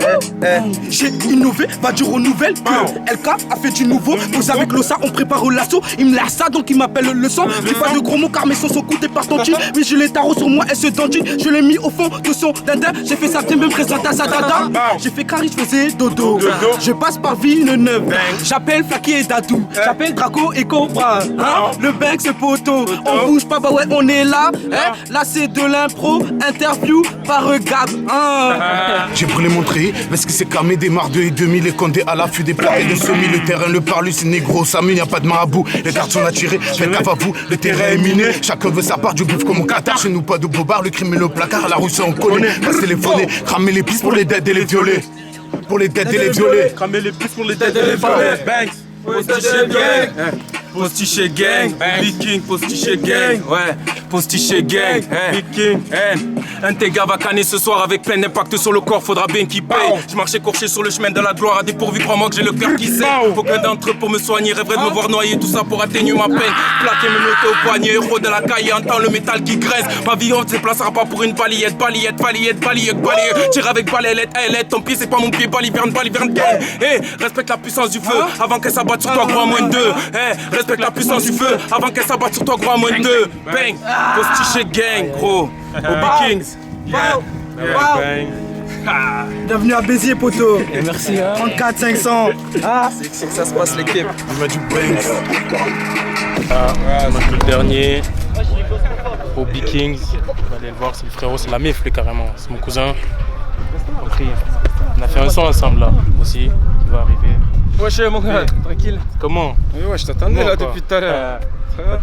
S17: J'ai innové, va dire aux nouvelles que LK a fait du nouveau. Pose avec l'ossa, on prépare l'assaut. Il me l'a ça donc il m'appelle le sang. Dis pas de gros mots car mes sons sont coûtés par ton team. Mais j'ai les tarots sur moi et se dandine. Je l'ai mis au fond de son dindin. J'ai fait ça bien me présenter à sa dada. J'ai fait carré, je faisais dodo. Je passe par ville neuve. J'appelle Flaky et Dadou. J'appelle Draco et Cobra. Le bank c'est poteau. On bouge pas, bah ouais on est là. Là c'est de l'impro, interview par Gab.
S10: J'ai brûlé mon tri, parce que c'est camé des marres 2 et demi, les condés à l'affût des plaques et de semis. Le terrain, le parlu, c'est négro, ça mine, y'a pas de marabout. Les cartes sont attirées, faites cave à vous, le terrain est miné. Chacun veut sa part du bif comme au Qatar. Chez nous, pas de bobard, le crime et le placard. La rue, ça on connaît. Passe téléphoner, cramer les pistes pour les dead et les violets. Pour les dead et les violets.
S17: Cramer les pistes pour les dead et les violets. Banks, postiche gang. Postiche gang, Viking, postiche gang, ouais, postiche gang, Viking, un de tes gars va canner ce soir avec plein d'impact sur le corps, faudra bien qu'il paye. Je marchais courché sur le chemin de la gloire, à dépourvu, crois-moi que j'ai le cœur qui sait. Aucun d'entre eux pour me soigner, rêverait de me voir noyer, tout ça pour atténuer ma peine. Plaquer me noter au poignet, héros de la caille, entend le métal qui graisse. Ma vie on ne se déplacera pas pour une balayette, balayette, balayette, balayette, balayette. Tire avec balayette, ton pied c'est pas mon pied, baliverne, baliverne, gang. Respecte la puissance du feu, avant qu'elle s'abatte sur toi, gros à moins de 2. Respecte la puissance du feu avant qu'elle s'abatte sur toi, gros à moins de 2. Bang, postiche gang, gros. Au Kings. Yeah. Bang.
S18: Bienvenue à Béziers, poteau.
S5: Merci.
S18: 34 500.
S17: C'est que ça se passe l'équipe.
S10: Il m'a dit bang.
S1: Le dernier au Kings. Vous allez le voir, c'est le frérot, c'est la mif lui carrément. C'est mon cousin. Compris. On a fait un son ensemble là aussi qui va arriver.
S17: Wesh mon gars, tranquille.
S1: Comment?
S17: Oui, ouais, je t'attendais là depuis tout à l'heure.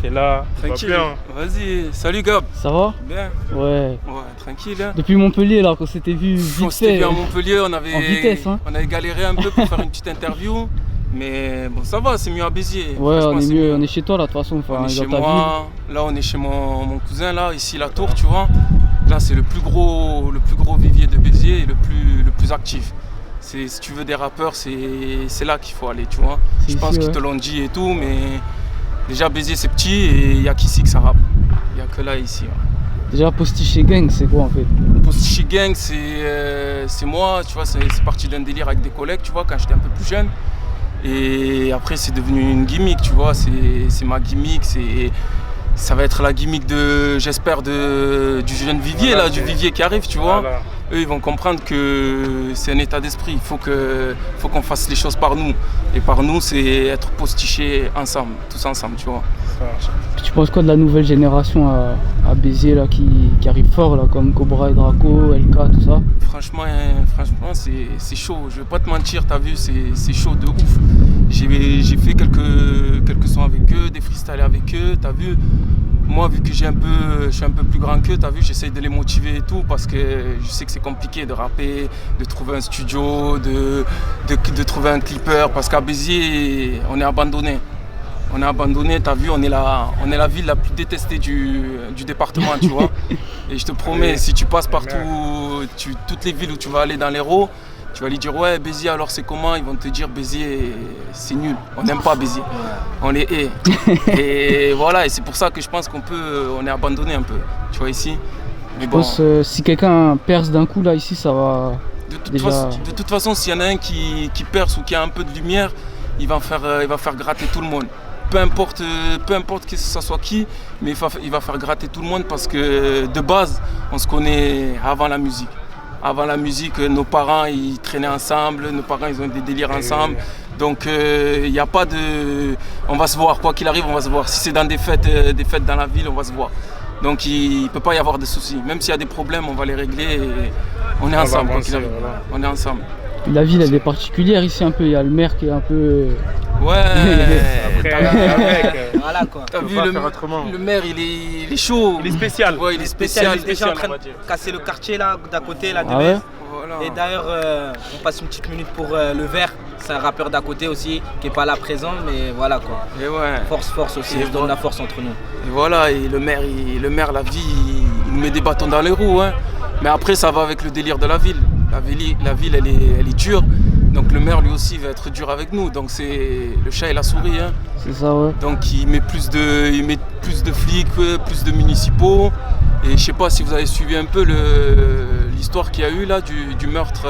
S1: T'es là,
S17: tranquille. Vas-y, salut Gab.
S5: Ça va?
S17: Bien.
S5: Ouais.
S17: Ouais, tranquille. Hein.
S5: Depuis Montpellier là, qu'on s'était vu vite fait.
S17: On s'était vu à Montpellier, on avait,
S5: en vitesse, hein.
S17: On avait galéré un peu pour faire une petite interview. Mais bon, ça va, c'est mieux à Béziers.
S5: Ouais, on est mieux, on est chez toi là, de toute façon. Enfin,
S17: on est chez
S5: dans ta
S17: moi.
S5: ville.
S17: Là, on est chez mon cousin là, ici la Tour, tu vois. Là, c'est le plus gros vivier de Béziers et le plus actif. Si tu veux des rappeurs, c'est là qu'il faut aller, tu vois. Je pense qu'ils te l'ont dit et tout, mais déjà Béziers c'est petit et il n'y a qu'ici que ça rappe. Il n'y a que là ici. Ouais.
S5: Déjà Postiche Gang, c'est quoi en fait?
S17: Postiche Gang, c'est moi, tu vois, c'est parti d'un délire avec des collègues, tu vois, quand j'étais un peu plus jeune. Et après c'est devenu une gimmick, tu vois, c'est ma gimmick, ça va être la gimmick j'espère, du jeune vivier, voilà, là, du vivier qui arrive, tu vois. Voilà. Eux, ils vont comprendre que c'est un état d'esprit. Il faut qu'on fasse les choses par nous. Et par nous, c'est être postichés ensemble, tous ensemble, tu vois.
S5: Puis tu penses quoi de la nouvelle génération à Béziers là, qui arrive fort, là, comme Cobra et Draco, LK, tout ça?
S17: Franchement, c'est chaud. Je vais pas te mentir, t'as vu, c'est chaud de ouf. J'ai fait quelques sons avec eux, des freestyles avec eux, t'as vu. Moi, vu que je suis un peu plus grand qu'eux, t'as vu, j'essaye de les motiver et tout parce que je sais que c'est compliqué de rapper, de trouver un studio, de trouver un clipper parce qu'à Béziers, on est abandonné. On est abandonné, t'as vu, on est la ville la plus détestée du département, tu vois. Et je te promets, si tu passes partout, toutes les villes où tu vas aller dans l'Hérault, tu vas lui dire ouais Béziers alors c'est comment? Ils vont te dire Béziers c'est nul, on n'aime pas Béziers, on les hait. Et voilà, et c'est pour ça que je pense on est abandonné un peu, tu vois ici.
S5: Mais je pense si quelqu'un perce d'un coup là ici ça va.
S17: De toute façon s'il y en a un qui perce ou qui a un peu de lumière, il va faire gratter tout le monde. Peu importe que ce soit qui, mais il va faire gratter tout le monde parce que de base on se connaît avant la musique. Avant la musique, nos parents ils traînaient ensemble, nos parents ils ont des délires ensemble. Donc il n'y a pas de. On va se voir, quoi qu'il arrive, on va se voir. Si c'est dans des fêtes dans la ville, on va se voir. Donc il ne peut pas y avoir de soucis. Même s'il y a des problèmes, on va les régler et on est ensemble, quoi qu'il arrive. Voilà. On est ensemble.
S5: La ville elle est particulière ici un peu, il y a le maire qui est un peu.
S17: Ouais.
S18: Voilà quoi.
S17: T'as vu le maire il est chaud.
S1: Il est spécial.
S17: Ouais, il est spécial.
S18: Il est déjà en train de casser le quartier là d'à côté là de
S5: ouais.
S17: Voilà.
S18: Et d'ailleurs on passe une petite minute pour le Vert. C'est un rappeur d'à côté aussi qui est pas là présent, mais voilà quoi.
S17: Et ouais.
S18: Force aussi, on se donne la force entre nous.
S17: Et voilà, et le maire la vie, il met des bâtons dans les roues, hein. Mais après ça va avec le délire de la ville. La ville elle est dure. Donc le maire lui aussi va être dur avec nous. Donc c'est le chat et la souris, hein.
S5: C'est ça, ouais.
S17: Donc il met plus de flics, plus de municipaux. Et je sais pas si vous avez suivi un peu l'histoire qu'il y a eu là du meurtre,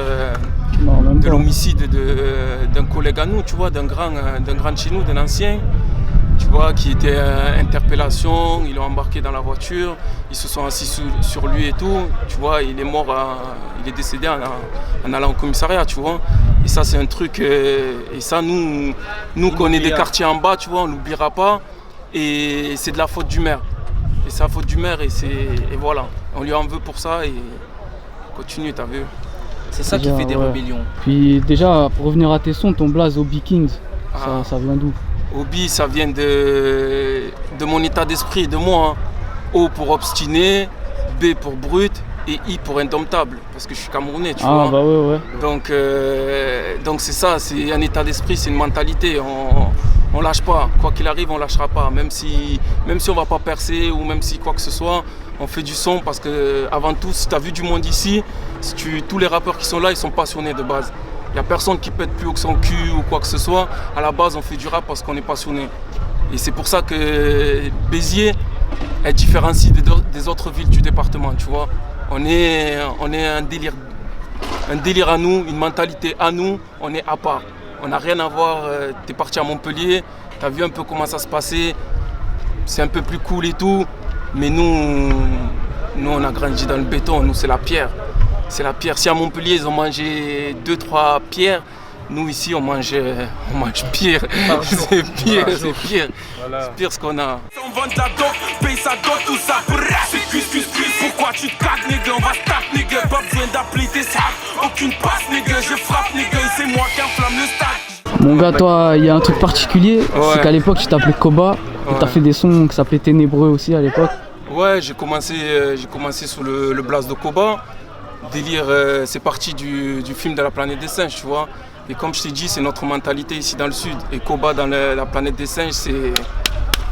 S17: de l'homicide d'un collègue à nous, tu vois, d'un grand de chez nous, d'un ancien, tu vois, qui était interpellation. Ils l'ont embarqué dans la voiture, ils se sont assis sur lui et tout, tu vois, il est mort, il est décédé en allant au commissariat, tu vois. Et ça c'est un truc, et ça nous qu'on est des quartiers en bas, tu vois, on l'oubliera pas. Et c'est de la faute du maire. Et
S13: c'est la faute du maire et voilà. On lui en veut pour ça et continue, t'as vu.
S18: C'est ça qui fait des rébellions.
S5: Puis déjà, pour revenir à tes sons, ton blaze Obi Kings, ça vient d'où?
S13: Obi, ça vient de mon état d'esprit, de moi. Hein. O pour obstiné, B pour brut et I pour indomptable. Parce que je suis camerounais, tu vois.
S5: Ah bah ouais.
S13: Donc c'est ça, c'est un état d'esprit, c'est une mentalité. On lâche pas, quoi qu'il arrive, on lâchera pas. Même si on va pas percer ou même si quoi que ce soit, on fait du son parce que avant tout, si tu as vu du monde ici, tous les rappeurs qui sont là, ils sont passionnés de base. Il n'y a personne qui pète plus haut que son cul ou quoi que ce soit. À la base, on fait du rap parce qu'on est passionné. Et c'est pour ça que Béziers est différencié des autres villes du département, tu vois. On est un délire à nous, une mentalité à nous, on est à part. On n'a rien à voir, t'es parti à Montpellier, t'as vu un peu comment ça se passait, c'est un peu plus cool et tout, mais nous on a grandi dans le béton, nous c'est la pierre. C'est la pierre. Si à Montpellier ils ont mangé 2-3 pierres, nous ici on mange pire. C'est pire, c'est pire. Voilà. C'est pire ce qu'on a.
S17: On vend de la dope, paye sa dot, tout ça. C'est cuisse. Pourquoi tu te cagues, nigga? On va stack, nigga. Pas besoin d'appeler tes sacs. Aucune passe, nigga. Je frappe, nigga. C'est moi qui enflamme le stade.
S5: Mon gars, toi, il y a un truc particulier, c'est qu'à l'époque tu t'appelais Koba. T'as fait des sons qui s'appelaient Ténébreux aussi à l'époque.
S13: Ouais, j'ai commencé sous le blast de Koba. Délire, c'est parti du film de la planète des singes, tu vois. Et comme je t'ai dit, c'est notre mentalité ici dans le sud. Et Koba dans la planète des singes,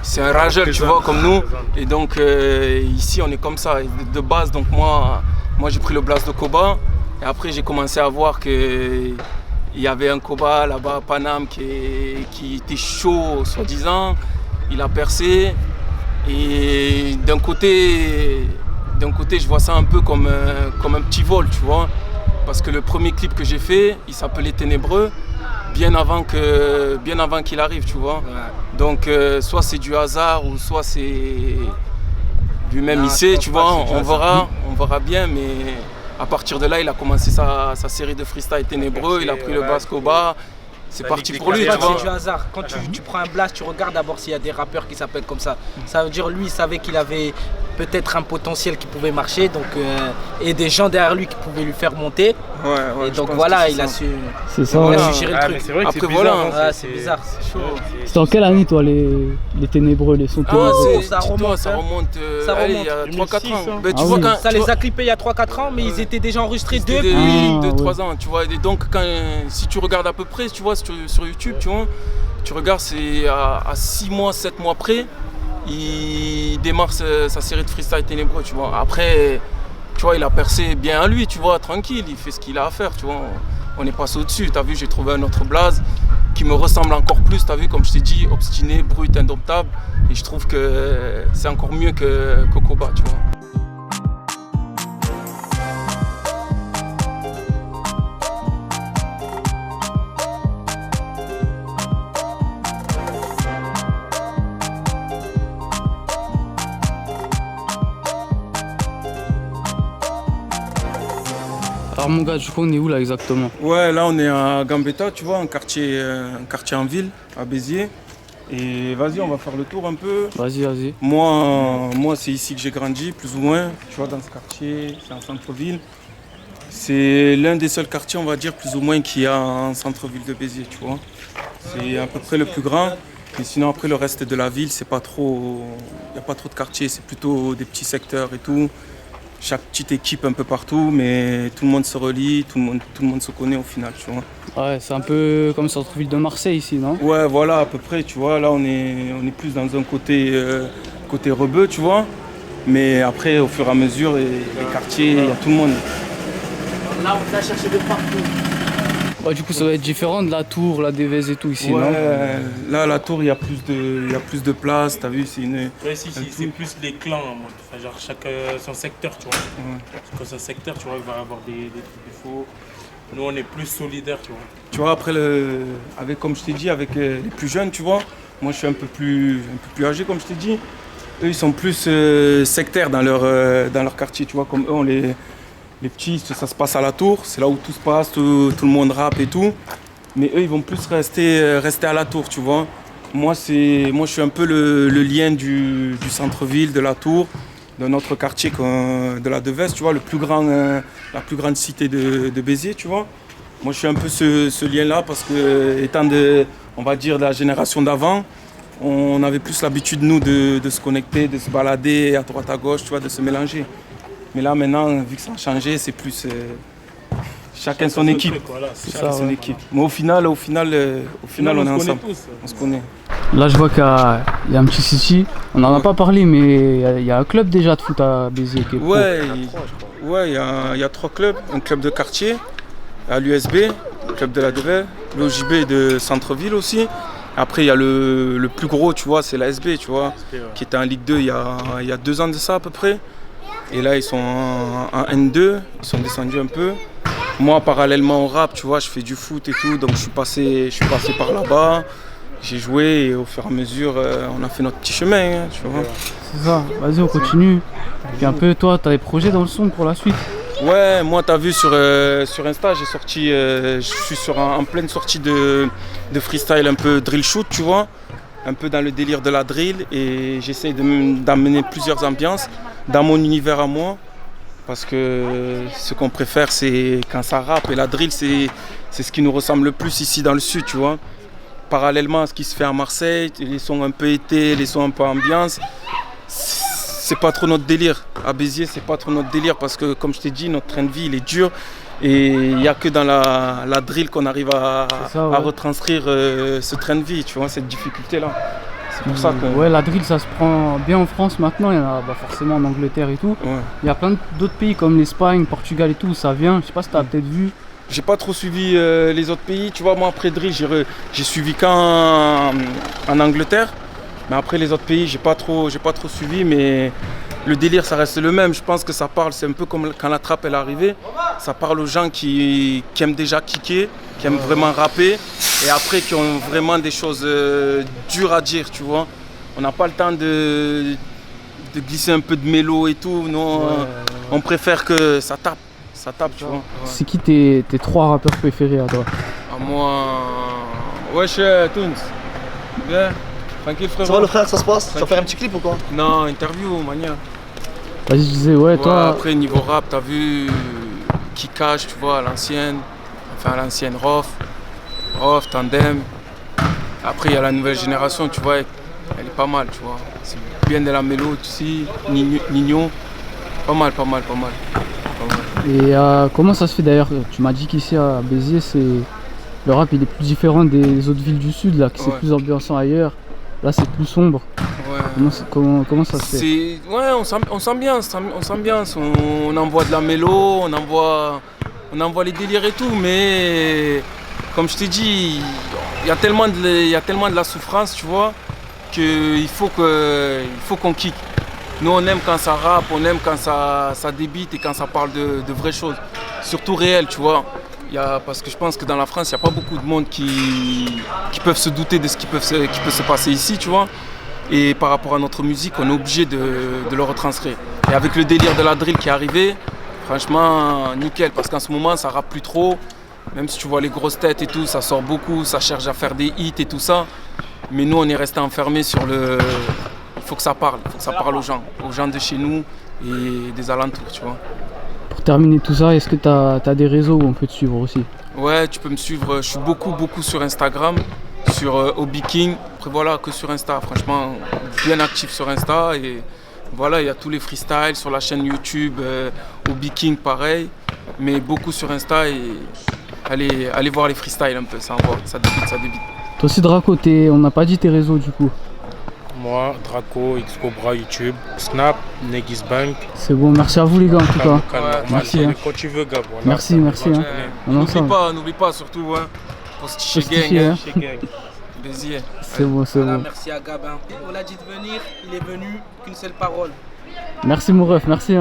S13: c'est un rageur, tu vois, comme nous. Et donc ici, on est comme ça. Et de base, donc moi j'ai pris le blast de Koba. Et après, j'ai commencé à voir qu'il y avait un Koba là-bas à Paname qui était chaud, soi-disant. Il a percé. Et d'un côté, je vois ça un peu comme un petit vol, tu vois. Parce que le premier clip que j'ai fait, il s'appelait Ténébreux, bien avant qu'il arrive, tu vois. Ouais. Donc soit c'est du hasard ou soit c'est lui-même il sait, tu vois, on verra bien, mais à partir de là, il a commencé sa série de freestyle Ténébreux, il a pris le bass Koba. C'est parti pour lui, tu vois.
S18: C'est du hasard. Quand tu prends un blast, tu regardes d'abord s'il y a des rappeurs qui s'appellent comme ça. Ça veut dire lui, il savait qu'il avait peut-être un potentiel qui pouvait marcher, donc et des gens derrière lui qui pouvaient lui faire monter.
S13: Ouais,
S18: et donc voilà, il a su gérer le truc.
S13: C'est vrai que après voilà,
S18: c'est bizarre, c'est chaud.
S5: C'était en quelle année toi les Ténébreux, les sons Ténébreux?
S13: Ça remonte il y a 3-4 ans.
S18: Tu vois, quand ça les a clippés il y a 3-4 ans, mais ils étaient déjà enregistrés depuis
S13: 2-3 ans, tu vois. Et donc si tu regardes à peu près, tu vois, sur YouTube, tu vois, tu regardes, c'est à 6 mois, 7 mois près, il démarre sa série de freestyle Ténébreux, tu vois. Après, tu vois, il a percé bien à lui, tu vois, tranquille, il fait ce qu'il a à faire, tu vois. On est passé au-dessus, t'as vu, j'ai trouvé un autre blaze qui me ressemble encore plus, t'as vu, comme je t'ai dit, obstiné, brut, indomptable, et je trouve que c'est encore mieux que Koba, tu vois.
S5: Alors mon gars, du coup on est où là exactement?
S13: Ouais, là on est à Gambetta, tu vois, un quartier en ville, à Béziers. Et vas-y, on va faire le tour un peu.
S5: Vas-y.
S13: Moi c'est ici que j'ai grandi, plus ou moins, tu vois, dans ce quartier, c'est en centre-ville. C'est l'un des seuls quartiers, on va dire, plus ou moins, qu'il y a en centre-ville de Béziers, tu vois. C'est à peu près le plus grand. Mais sinon, après, le reste de la ville, c'est pas trop... Il n'y a pas trop de quartiers, c'est plutôt des petits secteurs et tout. Chaque petite équipe un peu partout, mais tout le monde se relie, tout le monde se connaît au final, tu vois.
S5: Ouais, c'est un peu comme centre-ville de Marseille ici, non?
S13: Ouais, voilà, à peu près, tu vois. Là, on est plus dans un côté rebeu, tu vois. Mais après, au fur et à mesure, les quartiers, il y a tout le monde.
S18: Là, on t'a cherché de partout.
S5: Ouais, du coup, ça va être différent de la Tour, la Dévèze et tout ici,
S13: ouais,
S5: non?
S13: Là, la Tour, il y a plus de place, t'as vu, c'est une...
S1: Ouais, c'est plus les clans, en mode. Enfin, genre, chaque son secteur, tu vois. Quand c'est un secteur, tu vois, il va avoir des défauts. Nous, on est plus solidaires, tu vois.
S13: Tu vois, après, comme je t'ai dit, avec les plus jeunes, tu vois, moi, je suis un peu plus âgé, comme je t'ai dit. Eux, ils sont plus sectaires dans leur quartier, tu vois, comme eux, les petits, ça se passe à la Tour, c'est là où tout se passe, tout le monde rappe et tout. Mais eux, ils vont plus rester à la Tour, tu vois.
S12: Moi, je suis un peu le lien du centre-ville, de la Tour, de notre quartier de la Devèze, tu vois, la plus grande cité de Béziers, tu vois. Moi, je suis un peu ce lien-là parce que, étant on va dire, de la génération d'avant, on avait plus l'habitude, nous, de se connecter, de se balader à droite, à gauche, tu vois, de se mélanger. Mais là, maintenant, vu que ça a changé, c'est plus chacun son équipe. Chacun son équipe. Mais au final, on est ensemble. On se connaît.
S5: Là, je vois qu'il y a un petit souci. On n'en a pas parlé, mais il y a un club déjà de foot à Béziers.
S12: Ouais, il y a 3 clubs. Un club de quartier, à l'USB, le club de la Devèze, l'OJB de centre-ville aussi. Après, il y a le plus gros, tu vois, c'est l'ASB, tu vois, qui était en Ligue 2 il y a 2 ans de ça à peu près. Et là, ils sont en N2, ils sont descendus un peu. Moi, parallèlement au rap, tu vois, je fais du foot et tout, donc je suis passé par là-bas. J'ai joué et au fur et à mesure, on a fait notre petit chemin, hein, tu vois.
S5: C'est ça, vas-y, on continue. Et puis un peu, toi, tu as des projets dans le son pour la suite?
S12: Ouais, moi, tu as vu sur Insta, je suis en pleine sortie de freestyle un peu drill shoot, tu vois. Un peu dans le délire de la drill et j'essaie d'amener plusieurs ambiances dans mon univers à moi. Parce que ce qu'on préfère, c'est quand ça rappe et la drill, c'est ce qui nous ressemble le plus ici dans le sud, tu vois. Parallèlement à ce qui se fait à Marseille, les sons un peu été, les sons un peu ambiance, c'est pas trop notre délire. À Béziers, c'est pas trop notre délire parce que, comme je t'ai dit, notre train de vie, il est dur. Et il n'y a que dans la drill qu'on arrive à retranscrire ce train de vie, tu vois, cette difficulté-là. C'est pour ça que...
S5: Ouais, la drill, ça se prend bien en France maintenant, il y en a forcément en Angleterre et tout. Ouais. Il y a plein d'autres pays comme l'Espagne, Portugal et tout, où ça vient. Je sais pas si tu as peut-être vu.
S12: J'ai pas trop suivi les autres pays, tu vois, moi après drill, j'ai suivi qu'en Angleterre. Mais après les autres pays, j'ai pas trop suivi, mais le délire ça reste le même. Je pense que ça parle, c'est un peu comme quand la trappe elle est arrivée. Ça parle aux gens qui aiment déjà kicker, qui aiment vraiment rapper et après qui ont vraiment des choses dures à dire, tu vois. On n'a pas le temps de glisser un peu de mélo et tout. Non, on préfère que ça tape, tu vois. Ouais.
S5: C'est qui tes 3 rappeurs préférés à toi?
S12: À moi, wesh Toons. Bien. Tranquille frérot.
S19: Ça va le frère, ça se passe? Tu vas faire un petit clip ou quoi?
S12: Non, interview, mania.
S5: Vas-y, je disais, toi...
S12: Après, niveau rap, t'as vu Kikash, tu vois, à l'ancienne. Enfin, à l'ancienne, Rof, Tandem. Après, il y a la nouvelle génération, tu vois, elle est pas mal, tu vois. C'est bien de la mélo, tu sais, Nino. Pas mal.
S5: Et comment ça se fait d'ailleurs? Tu m'as dit qu'ici à Béziers, le rap il est plus différent des autres villes du sud, là, que c'est plus ambiançant ailleurs. Là, c'est plus sombre. Ouais. Comment ça se fait?
S12: Ouais, on s'ambiance. On envoie de la mélo, on envoie les délires et tout, mais comme je t'ai dit, il y a tellement de la souffrance, tu vois, qu'il faut qu'on kick. Nous, on aime quand ça rappe, on aime quand ça débite et quand ça parle de vraies choses, surtout réelles, tu vois. Parce que je pense que dans la France, il n'y a pas beaucoup de monde qui peuvent se douter de ce qui peut se passer ici, tu vois. Et par rapport à notre musique, on est obligé de le retranscrire. Et avec le délire de la drill qui est arrivé, franchement, nickel. Parce qu'en ce moment, ça rappe plus trop. Même si tu vois les grosses têtes et tout, ça sort beaucoup, ça cherche à faire des hits et tout ça. Mais nous, on est resté enfermés sur le... Il faut que ça parle aux gens de chez nous et des alentours, tu vois.
S5: Pour terminer tout ça, est-ce que tu as des réseaux où on peut te suivre aussi?
S12: Ouais, tu peux me suivre. Je suis beaucoup sur Instagram, sur Hobby King. Après voilà, que sur Insta. Franchement, bien actif sur Insta. Et voilà, il y a tous les freestyles sur la chaîne YouTube. Hobby King, pareil. Mais beaucoup sur Insta. Et allez voir les freestyles un peu. Ça envoie, ça débite.
S5: Toi aussi, Draco, on n'a pas dit tes réseaux du coup.
S1: Moi, Draco, Xcobra, YouTube, Snap, Negis Bank.
S5: C'est bon, merci à vous les gars en tout cas.
S1: Merci. Quand tu veux, Gab. Voilà,
S5: merci.
S12: N'oublie pas surtout, hein, pour ce gang. Béziers.
S5: C'est bon.
S18: Merci à Gab. On l'a dit de venir, il est venu, qu'une seule parole.
S5: Merci mon ref, merci.